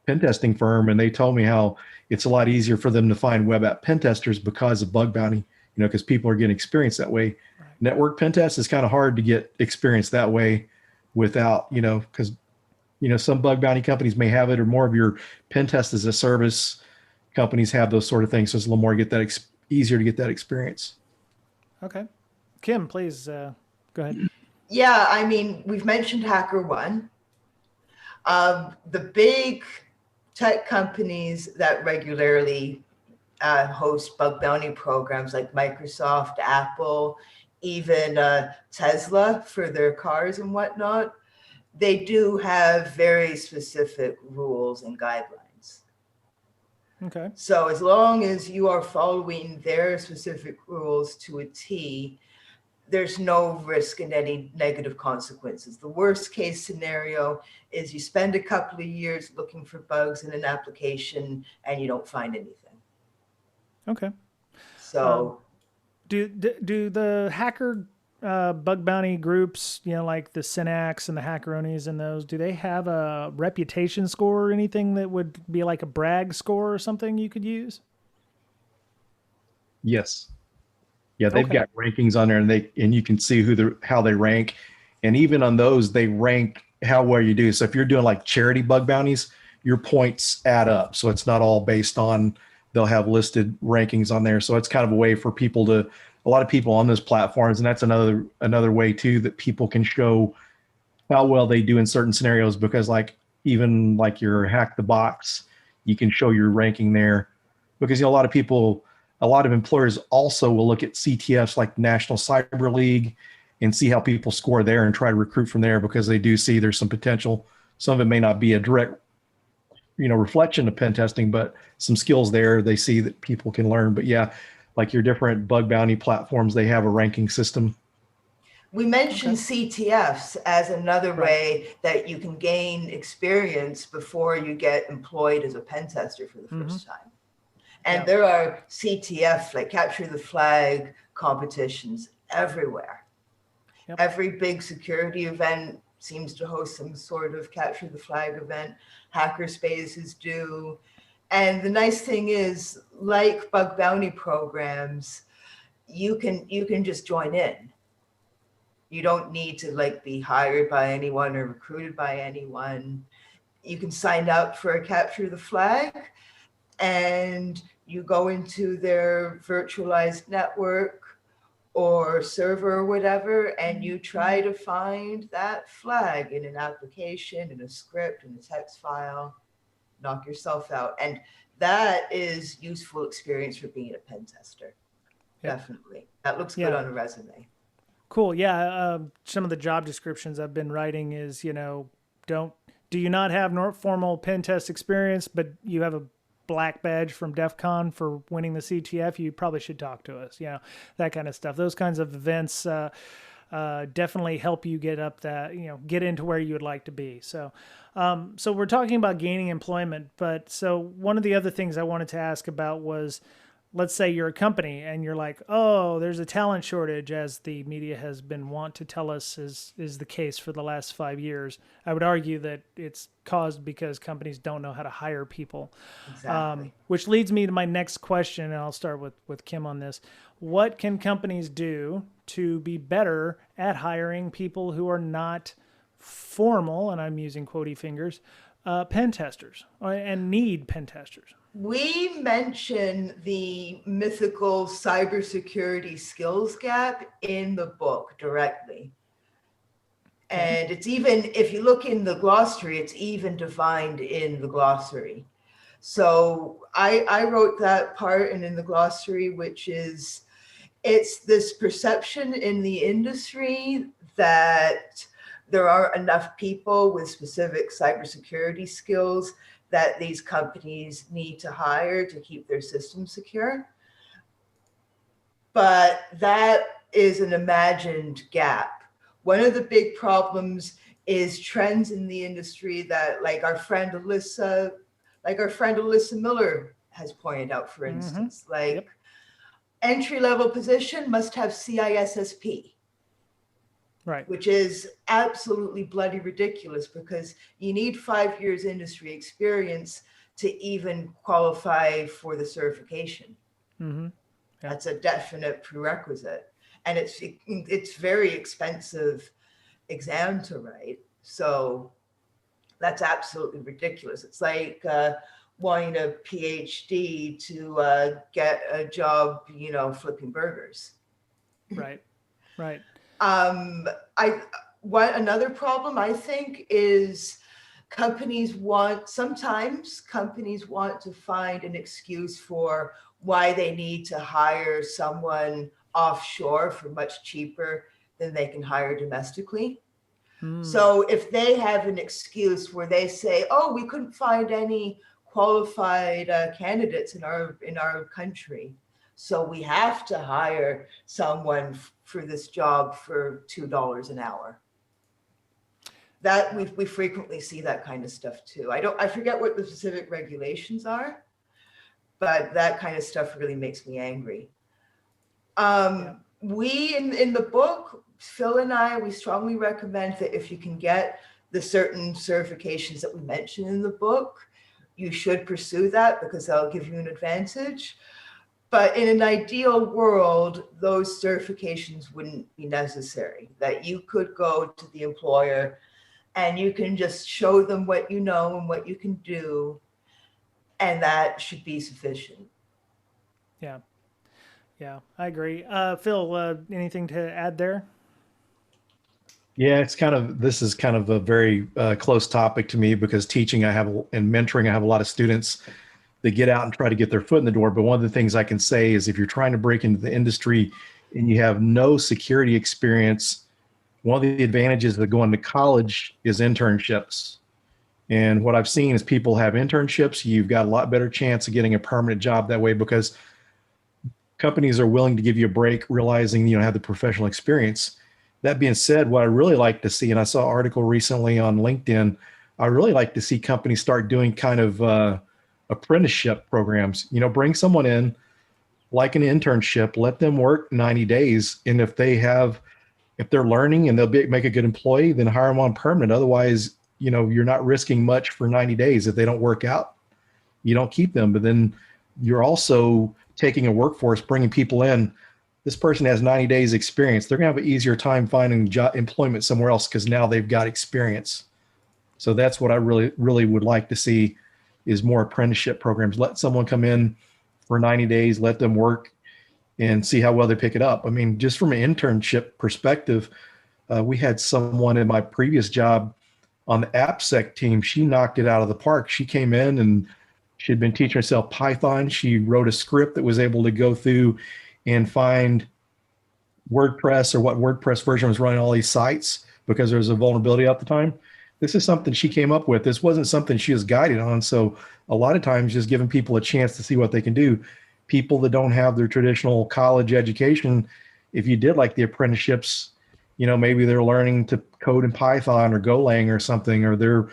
pen testing firm, and they told me how it's a lot easier for them to find web app pen testers because of bug bounty, because people are getting experience that way. Right. Network pen test is kind of hard to get experience that way without, because, some bug bounty companies may have it, or more of your pen test as a service companies have those sort of things. So it's a little more easier to get that experience. Okay. Kim, please go ahead. Yeah, I mean, we've mentioned HackerOne. The big tech companies that regularly host bug bounty programs like Microsoft, Apple, even Tesla for their cars and whatnot, they do have very specific rules and guidelines. Okay. So as long as you are following their specific rules to a T, there's no risk in any negative consequences. The worst case scenario is you spend a couple of years looking for bugs in an application and you don't find anything. Okay. So do the hacker bug bounty groups, like the Synax and the Hackeronies and those, do they have a reputation score or anything that would be like a brag score or something you could use? Yes. Yeah, they've Okay. got rankings on there, and you can see how they rank, and even on those they rank how well you do. So if you're doing like charity bug bounties, your points add up. So it's not all based on, they'll have listed rankings on there. So it's kind of a way for a lot of people on those platforms, and that's another way too that people can show how well they do in certain scenarios, because like even like your hack the box, you can show your ranking there, because a lot of employers also will look at CTFs like National Cyber League and see how people score there and try to recruit from there, because they do see there's some potential. Some of it may not be a direct, reflection of pen testing, but some skills there they see that people can learn. But yeah, like your different bug bounty platforms, they have a ranking system. We mentioned CTFs as another Right. way that you can gain experience before you get employed as a pen tester for the first time. And there are CTF, like capture the flag competitions everywhere. Yep. Every big security event seems to host some sort of capture the flag event. Hackerspaces do. And the nice thing is, like bug bounty programs, you can just join in. You don't need to like be hired by anyone or recruited by anyone. You can sign up for a capture the flag, and you go into their virtualized network or server or whatever, and you try to find that flag in an application, in a script, in a text file, knock yourself out. And that is useful experience for being a pen tester. Yep. Definitely. That looks good on a resume. Cool. Yeah. Some of the job descriptions I've been writing is, do you not have formal pen test experience, but you have a black badge from DEF CON for winning the CTF, you probably should talk to us. That kind of stuff. Those kinds of events definitely help you get up get into where you would like to be. So we're talking about gaining employment, but so one of the other things I wanted to ask about was, let's say you're a company and you're like, oh, there's a talent shortage, as the media has been wont to tell us is the case for the last 5 years. I would argue that it's caused because companies don't know how to hire people. Exactly. Which leads me to my next question, and I'll start with Kim on this. What can companies do to be better at hiring people who are not formal, and I'm using quotey fingers, pen testers, and need pen testers? We mention the mythical cybersecurity skills gap in the book directly. And it's even, if you look in the glossary, it's even defined in the glossary. So I wrote that part and in the glossary, which is, it's this perception in the industry that there aren't enough people with specific cybersecurity skills that these companies need to hire to keep their systems secure. But that is an imagined gap. One of the big problems is trends in the industry that, like our friend Alyssa Miller has pointed out, for instance, entry-level position must have CISSP. Right. Which is absolutely bloody ridiculous, because you need 5 years industry experience to even qualify for the certification. Mm-hmm. Yeah. That's a definite prerequisite. And it's very expensive exam to write. So that's absolutely ridiculous. It's like wanting a PhD to get a job, flipping burgers. Right. Right. Another problem I think is sometimes companies want to find an excuse for why they need to hire someone offshore for much cheaper than they can hire domestically. So if they have an excuse where they say, oh, we couldn't find any qualified candidates in our country, so we have to hire someone for this job for $2 an hour. That we frequently see that kind of stuff too. I forget what the specific regulations are, but that kind of stuff really makes me angry. We in the book, Phil and I, we strongly recommend that if you can get the certain certifications that we mentioned in the book, you should pursue that because that'll give you an advantage. But in an ideal world, those certifications wouldn't be necessary, that you could go to the employer and you can just show them what you know and what you can do, and that should be sufficient. Yeah. Yeah, I agree. Phil, anything to add there? Yeah, this is kind of a very close topic to me because teaching and mentoring, I have a lot of students that get out and try to get their foot in the door. But one of the things I can say is if you're trying to break into the industry and you have no security experience, one of the advantages of going to college is internships. And what I've seen is people have internships. You've got a lot better chance of getting a permanent job that way because companies are willing to give you a break, realizing you don't have the professional experience. That being said, what I really like to see, and I saw an article recently on LinkedIn, I really like to see companies start doing kind of apprenticeship programs. Bring someone in like an internship, let them work 90 days. And if they're learning and they'll make a good employee, then hire them on permanent. Otherwise, you're not risking much for 90 days. If they don't work out, you don't keep them. But then you're also taking a workforce, bringing people in. This person has 90 days experience. They're going to have an easier time finding employment somewhere else because now they've got experience. So that's what I really, really would like to see is more apprenticeship programs. Let someone come in for 90 days, let them work and see how well they pick it up. I mean, just from an internship perspective, we had someone in my previous job on the AppSec team. She knocked it out of the park. She came in and she had been teaching herself Python. She wrote a script that was able to go through and find WordPress or what WordPress version was running all these sites because there was a vulnerability at the time. This is something she came up with. This wasn't something she was guided on. So a lot of times just giving people a chance to see what they can do. People that don't have their traditional college education, if you did like the apprenticeships, maybe they're learning to code in Python or Golang or something, or they're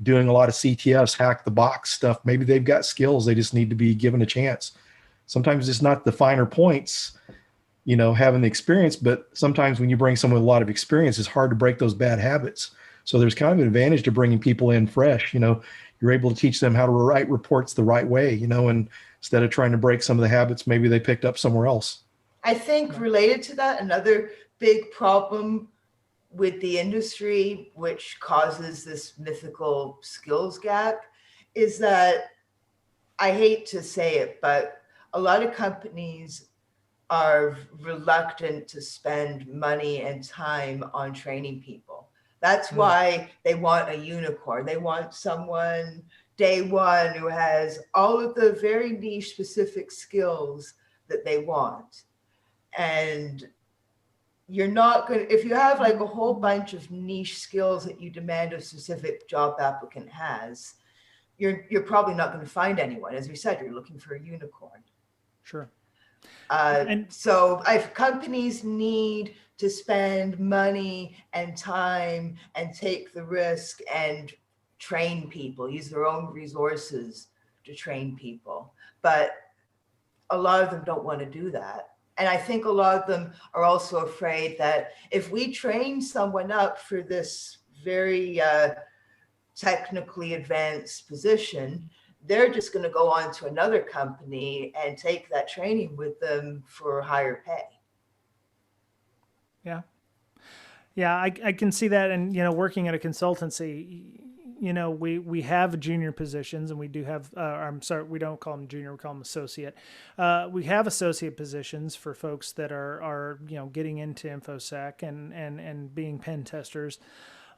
doing a lot of CTFs, hack the box stuff. Maybe they've got skills. They just need to be given a chance. Sometimes it's not the finer points, having the experience, but sometimes when you bring someone with a lot of experience, it's hard to break those bad habits. So there's kind of an advantage to bringing people in fresh. You're able to teach them how to write reports the right way, and instead of trying to break some of the habits maybe they picked up somewhere else. I think related to that, another big problem with the industry, which causes this mythical skills gap, is that, I hate to say it, but a lot of companies are reluctant to spend money and time on training people. That's why they want a unicorn. They want someone day one who has all of the very niche specific skills that they want. And you're not going to, if you have like a whole bunch of niche skills that you demand a specific job applicant has, you're probably not going to find anyone. As we said, you're looking for a unicorn. Sure. So if companies need to spend money and time and take the risk and train people, use their own resources to train people. But a lot of them don't want to do that. And I think a lot of them are also afraid that if we train someone up for this very technically advanced position, they're just going to go on to another company and take that training with them for higher pay. Yeah. Yeah, I can see that. And, working at a consultancy, we have junior positions and we do have, we don't call them junior, we call them associate. We have associate positions for folks that are getting into InfoSec and being pen testers.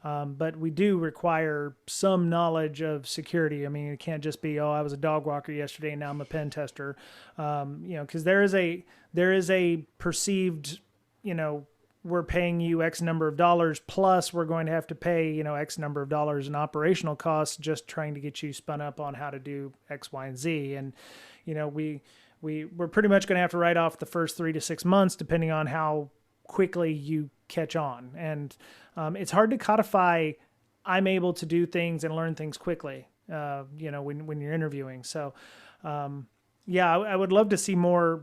But we do require some knowledge of security. I mean, it can't just be, I was a dog walker yesterday and now I'm a pen tester. Because there is a perceived, we're paying you X number of dollars plus we're going to have to pay, X number of dollars in operational costs just trying to get you spun up on how to do X, Y, and Z. And, we're pretty much going to have to write off the first 3 to 6 months depending on how quickly you catch on. And it's hard to codify I'm able to do things and learn things quickly, when you're interviewing. So, I would love to see more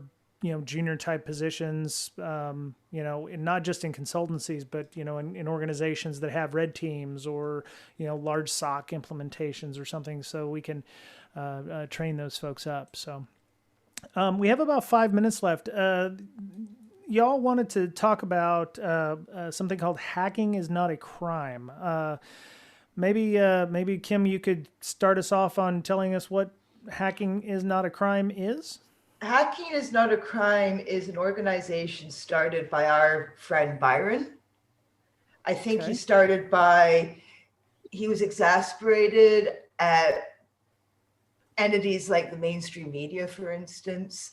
junior type positions, and not just in consultancies, but, in organizations that have red teams or, large SOC implementations or something, so we can train those folks up. So we have about 5 minutes left. Y'all wanted to talk about something called hacking is not a crime. Maybe Kim, you could start us off on telling us what hacking is not a crime is? Hacking is not a crime is an organization started by our friend Byron. I think Okay. he was exasperated at entities like the mainstream media, for instance,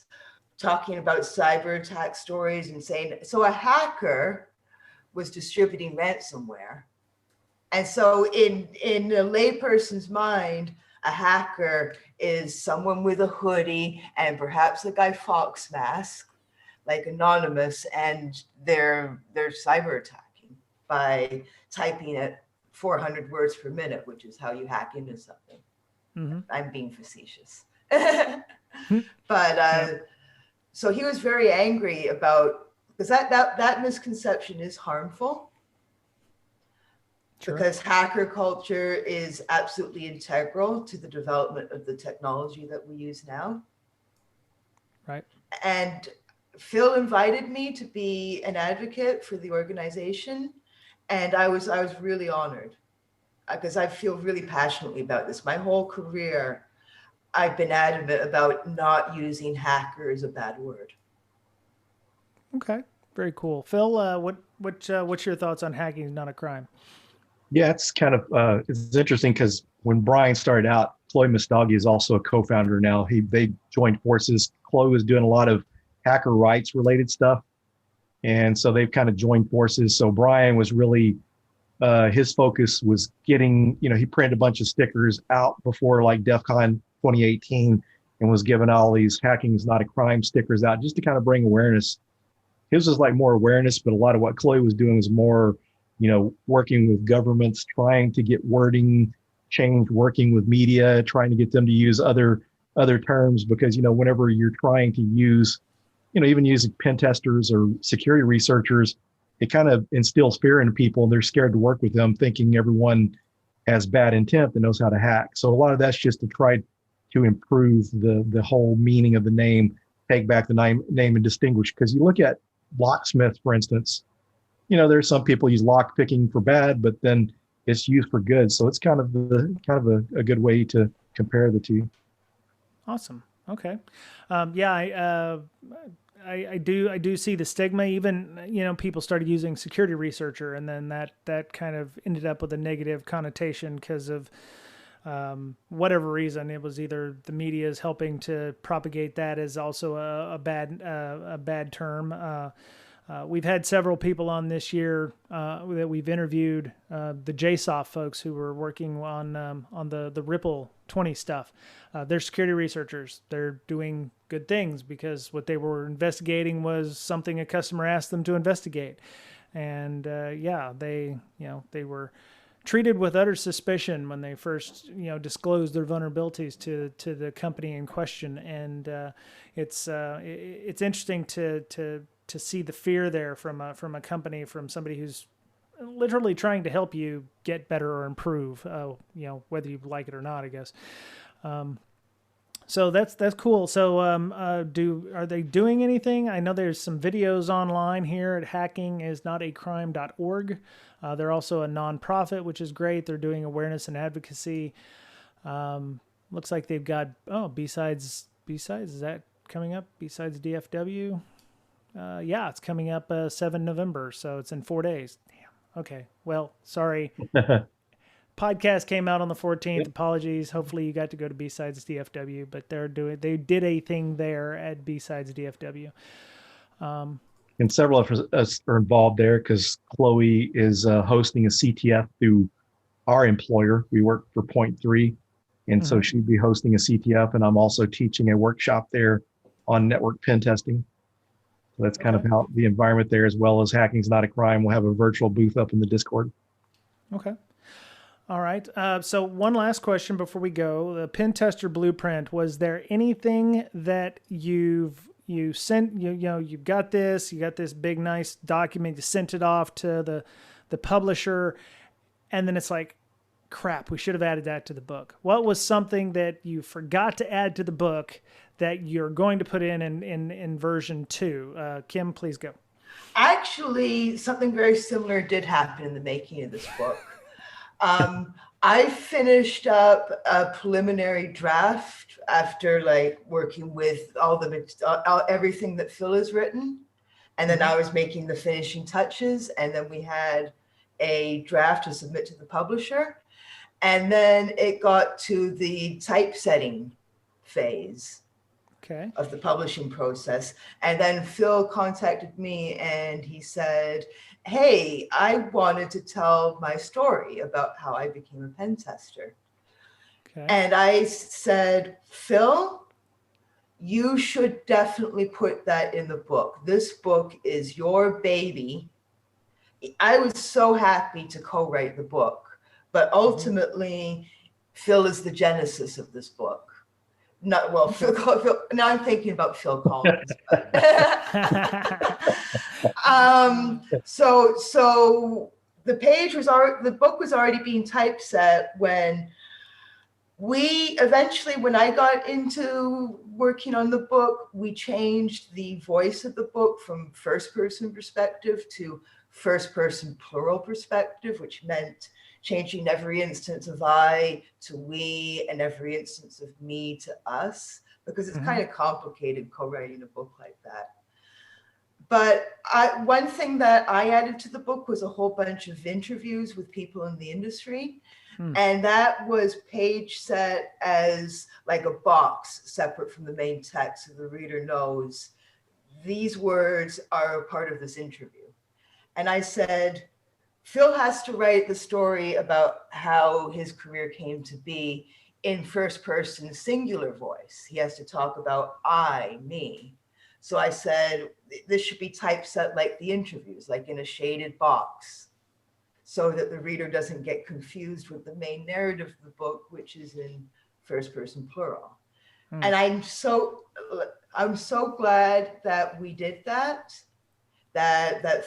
talking about cyber attack stories and saying, so a hacker was distributing ransomware. And so in a layperson's mind, a hacker is someone with a hoodie and perhaps a Guy Fawkes mask, like Anonymous, and they're cyber attacking by typing at 400 words per minute, which is how you hack into something. Mm-hmm. I'm being facetious. But so he was very angry about, because that misconception is harmful. Sure. Because hacker culture is absolutely integral to the development of the technology that we use now. Right. And Phil invited me to be an advocate for the organization, and I was really honored because I feel really passionately about this. My whole career, I've been adamant about not using hacker as a bad word. Okay, very cool. Phil, what's your thoughts on hacking is not a crime? Yeah, it's kind of it's interesting because when Brian started out, Chloe Mustagi is also a co-founder now. They joined forces. Chloe was doing a lot of hacker rights related stuff, and so they've kind of joined forces. So Brian was really his focus was getting, he printed a bunch of stickers out before like DEF CON 2018 and was giving all these hacking is not a crime stickers out just to kind of bring awareness. His was like more awareness, but a lot of what Chloe was doing was more working with governments, trying to get wording changed, working with media, trying to get them to use other terms, because, whenever you're trying to use, even using pen testers or security researchers, it kind of instills fear into people and they're scared to work with them, thinking everyone has bad intent that knows how to hack. So a lot of that's just to try to improve the whole meaning of the name, take back the name and distinguish. Because you look at locksmith, for instance, there's some people use lock picking for bad, but then it's used for good. So it's kind of a good way to compare the two. Awesome. Okay. I do see the stigma. Even, people started using security researcher, and then that kind of ended up with a negative connotation because of whatever reason. It was either the media is helping to propagate that as also a bad term. We've had several people on this year that we've interviewed, the JSOF folks who were working on the Ripple 20 stuff. They're security researchers. They're doing good things because what they were investigating was something a customer asked them to investigate. And they were treated with utter suspicion when they first disclosed their vulnerabilities to the company in question. And it's interesting to see the fear there from a company, from somebody who's literally trying to help you get better or improve, whether you like it or not, I guess. So that's cool. So are they doing anything? I know there's some videos online here at hackingisnotacrime.org. They're also a nonprofit, which is great. They're doing awareness and advocacy. Looks like they've got, B-Sides, is that coming up? B-Sides DFW? It's coming up 7 November, so it's in 4 days. Damn. Okay. Well, sorry. Podcast came out on the 14th. Yep. Apologies. Hopefully you got to go to B-Sides DFW, but they did a thing there at B-Sides DFW. And several of us are involved there because Chloe is hosting a CTF through our employer. We work for Point 3, and so she'd be hosting a CTF, and I'm also teaching a workshop there on network pen testing. So that's kind of how the environment there, as well as hacking is not a crime. We'll have a virtual booth up in the Discord. Okay. All right. So one last question before we go. The Pentester Blueprint, was there anything that you've you've got this, big, nice document, you sent it off to the publisher, and then it's like, crap, we should have added that to the book. What was something that you forgot to add to the book that you're going to put in version 2? Kim, please go. Actually, something very similar did happen in the making of this book. I finished up a preliminary draft after like working with everything that Phil has written. And then I was making the finishing touches, and then we had a draft to submit to the publisher. And then it got to the typesetting phase of the publishing process. And then Phil contacted me and he said, hey, I wanted to tell my story about how I became a pen tester. And I said, Phil, you should definitely put that in the book. This book is your baby. I was so happy to co-write the book. But ultimately, Phil is the genesis of this book. Phil, now I'm thinking about Phil Collins. So the book was already being typeset when when I got into working on the book, we changed the voice of the book from first person perspective to first person plural perspective, which meant changing every instance of I to we and every instance of me to us, because it's kind of complicated co-writing a book like that. But one thing that I added to the book was a whole bunch of interviews with people in the industry. And that was page set as like a box separate from the main text, so the reader knows these words are a part of this interview. And I said, Phil has to write the story about how his career came to be in first person singular voice. He has to talk about I, me. So I said, this should be typeset like the interviews, like in a shaded box, so that the reader doesn't get confused with the main narrative of the book, which is in first person plural. And I'm so glad that we did that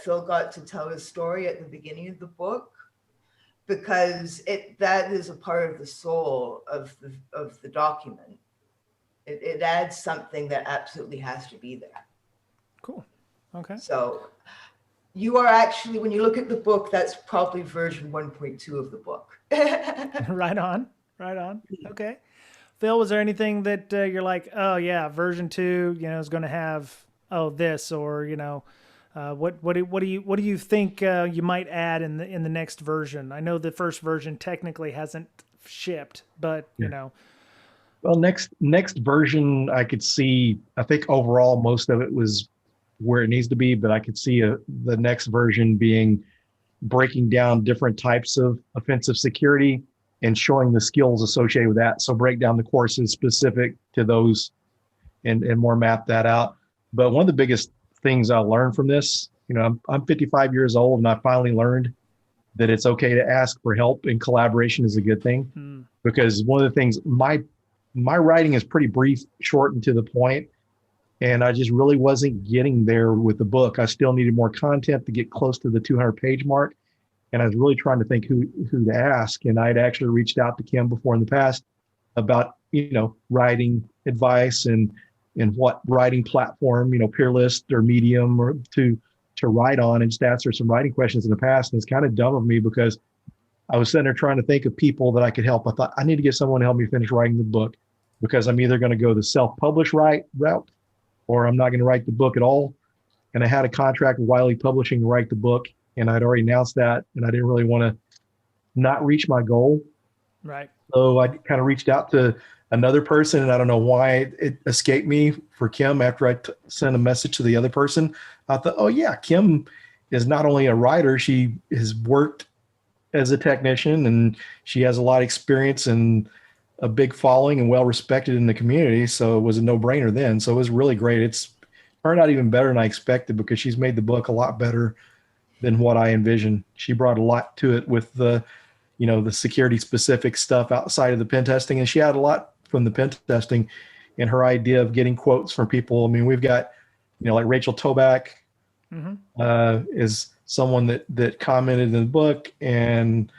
Phil got to tell his story at the beginning of the book, because that is a part of the soul of the document. It adds something that absolutely has to be there. Cool. Okay. So you are actually, when you look at the book, that's probably version 1.2 of the book. Right on. Okay. Phil, was there anything that you're like, oh yeah, version 2, is going to have this, or what do you think you might add in the next version? I know the first version technically hasn't shipped, but Well, next version, I could see. I think overall most of it was where it needs to be, but I could see the next version being breaking down different types of offensive security and showing the skills associated with that. So break down the courses specific to those and more map that out. But one of the biggest things I learned from this, I'm 55 years old, and I finally learned that it's okay to ask for help, and collaboration is a good thing. Because one of the things, my writing is pretty brief, short, and to the point, and I just really wasn't getting there with the book. I still needed more content to get close to the 200-page mark, and I was really trying to think who to ask. And I'd actually reached out to Kim before in the past about writing advice and what writing platform, Peerlist or Medium, or to write on, and just asked her some writing questions in the past. And it's kind of dumb of me, because I was sitting there trying to think of people that I could help. I thought, I need to get someone to help me finish writing the book, because I'm either going to go the self-published route, or I'm not going to write the book at all. And I had a contract with Wylie Publishing to write the book, and I'd already announced that, and I didn't really want to not reach my goal. Right. So I kind of reached out to another person, and I don't know why it escaped me for Kim after I sent a message to the other person. I thought, oh yeah, Kim is not only a writer, she has worked as a technician, and she has a lot of experience and a big following and well respected in the community. So it was a no-brainer then. So it was really great. It's turned out even better than I expected, because she's made the book a lot better than what I envisioned. She brought a lot to it with the security specific stuff outside of the pen testing. And she had a lot from the pen testing and her idea of getting quotes from people. I mean, we've got, like Rachel Toback is someone that commented in the book, and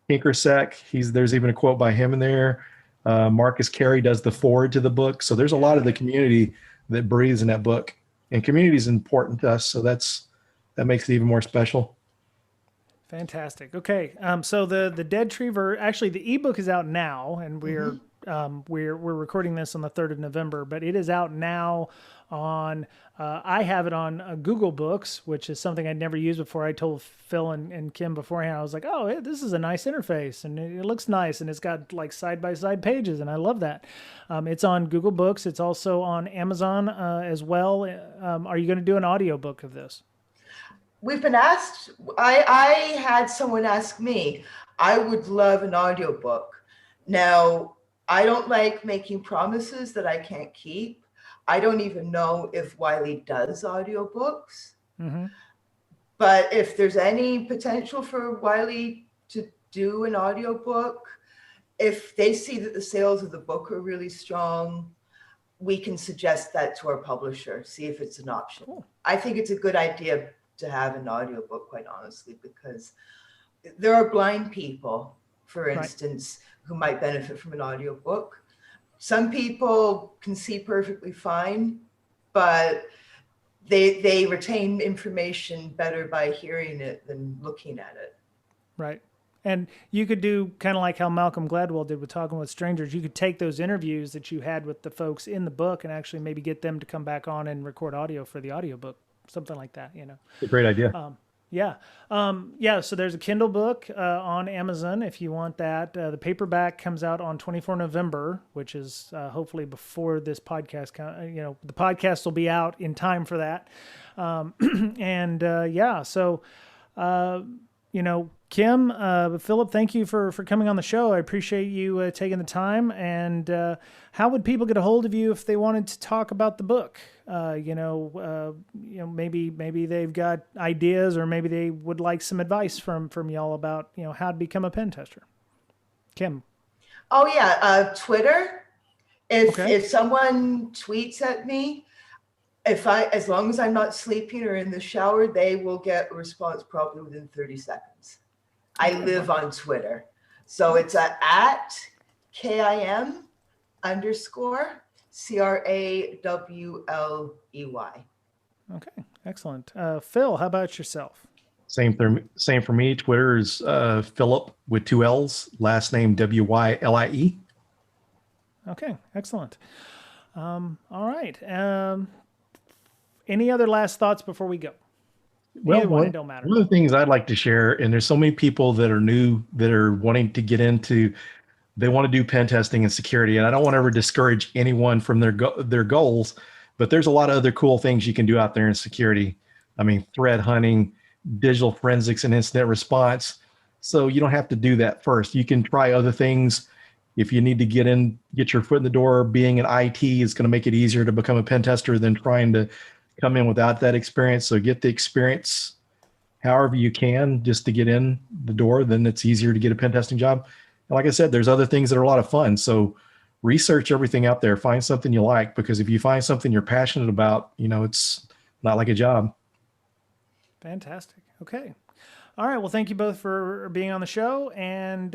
PicoCTF, there's even a quote by him in there. Marcus Carey does the forward to the book. So there's a lot of the community that breathes in that book, and community is important to us. So that makes it even more special. Fantastic. Okay. So the Dead Tree actually the ebook is out now, and we're recording this on the 3rd of November, but it is out now on, I have it on Google Books, which is something I'd never used before. I told Phil and Kim beforehand, I was like, oh, this is a nice interface, and it looks nice, and it's got like side-by-side pages, and I love that. It's on Google Books. It's also on Amazon as well. Are you going to do an audiobook of this? We've been asked, I had someone ask me, I would love an audiobook. Now, I don't like making promises that I can't keep. I don't even know if Wylie does audiobooks. But if there's any potential for Wylie to do an audiobook, if they see that the sales of the book are really strong, we can suggest that to our publisher, see if it's an option. Cool. I think it's a good idea to have an audiobook, quite honestly, because there are blind people, for instance, who might benefit from an audiobook. Some people can see perfectly fine, but they retain information better by hearing it than looking at it. Right. And you could do kind of like how Malcolm Gladwell did with Talking with Strangers. You could take those interviews that you had with the folks in the book and actually maybe get them to come back on and record audio for the audiobook. Something like that, It's a great idea. So there's a Kindle book on Amazon if you want that. The paperback comes out on 24 November, which is hopefully before this podcast. The podcast will be out in time for that. Kim, Philip, thank you for coming on the show. I appreciate you taking the time. And how would people get a hold of you if they wanted to talk about the book? Maybe they've got ideas, or maybe they would like some advice from y'all about how to become a pen tester. Kim. Oh yeah, Twitter. If someone tweets at me, as long as I'm not sleeping or in the shower, they will get a response probably within 30 seconds. I live on Twitter. So it's at KIM_CRAWLEY. Okay, excellent. Phil, how about yourself? Same for me. Twitter is Philip with 2 L's, last name WYLIE. Okay, excellent. All right. Any other last thoughts before we go? Well, it don't matter. One of the things I'd like to share, and there's so many people that are new that are wanting to get into, they want to do pen testing and security, and I don't want to ever discourage anyone from their goals, but there's a lot of other cool things you can do out there in security. I mean, threat hunting, digital forensics, and incident response. So you don't have to do that first. You can try other things. If you need to get your foot in the door, being in IT is going to make it easier to become a pen tester than trying to come in without that experience. So get the experience however you can just to get in the door, then it's easier to get a pen testing job. And like I said, there's other things that are a lot of fun. So research everything out there, find something you like, because if you find something you're passionate about, it's not like a job. Fantastic. Okay. All right. Well, thank you both for being on the show, and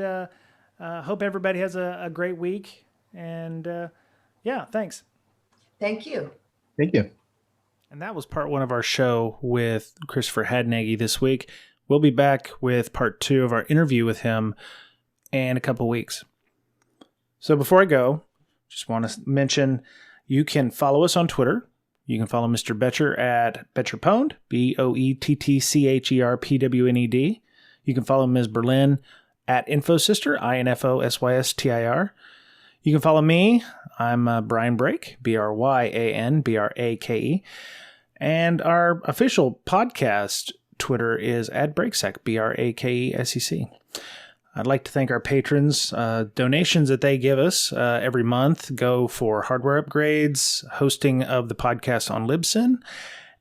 hope everybody has a great week. And thanks. Thank you. Thank you. And that was part 1 of our show with Christopher Hadnagy this week. We'll be back with part 2 of our interview with him in a couple weeks. So before I go, just want to mention you can follow us on Twitter. You can follow Mr. Betcher at BetcherPwned, BOETTCHERPWNED. You can follow Ms. Berlin at InfoSyster, INFOSYSTIR. You can follow me. I'm Brian Brake, BRYANBRAKE. And our official podcast Twitter is at Brakesec, BRAKESEC. I'd like to thank our patrons. Donations that they give us every month go for hardware upgrades, hosting of the podcast on Libsyn,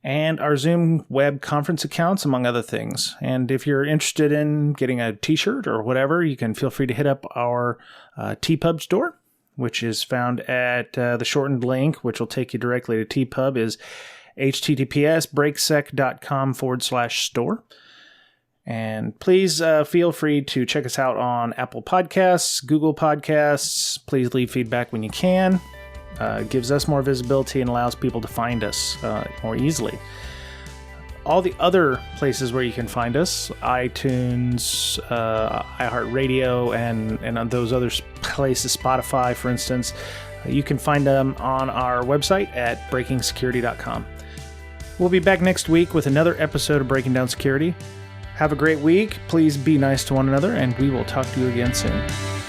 and our Zoom web conference accounts, among other things. And if you're interested in getting a t-shirt or whatever, you can feel free to hit up our TPub store. which is found at the shortened link, which will take you directly to TPub, is https://brakesec.com/store. And please feel free to check us out on Apple Podcasts, Google Podcasts. Please leave feedback when you can. It gives us more visibility and allows people to find us more easily. All the other places where you can find us, iTunes, iHeartRadio, and those other places, Spotify, for instance, you can find them on our website at breakingsecurity.com. We'll be back next week with another episode of Breaking Down Security. Have a great week. Please be nice to one another, and we will talk to you again soon.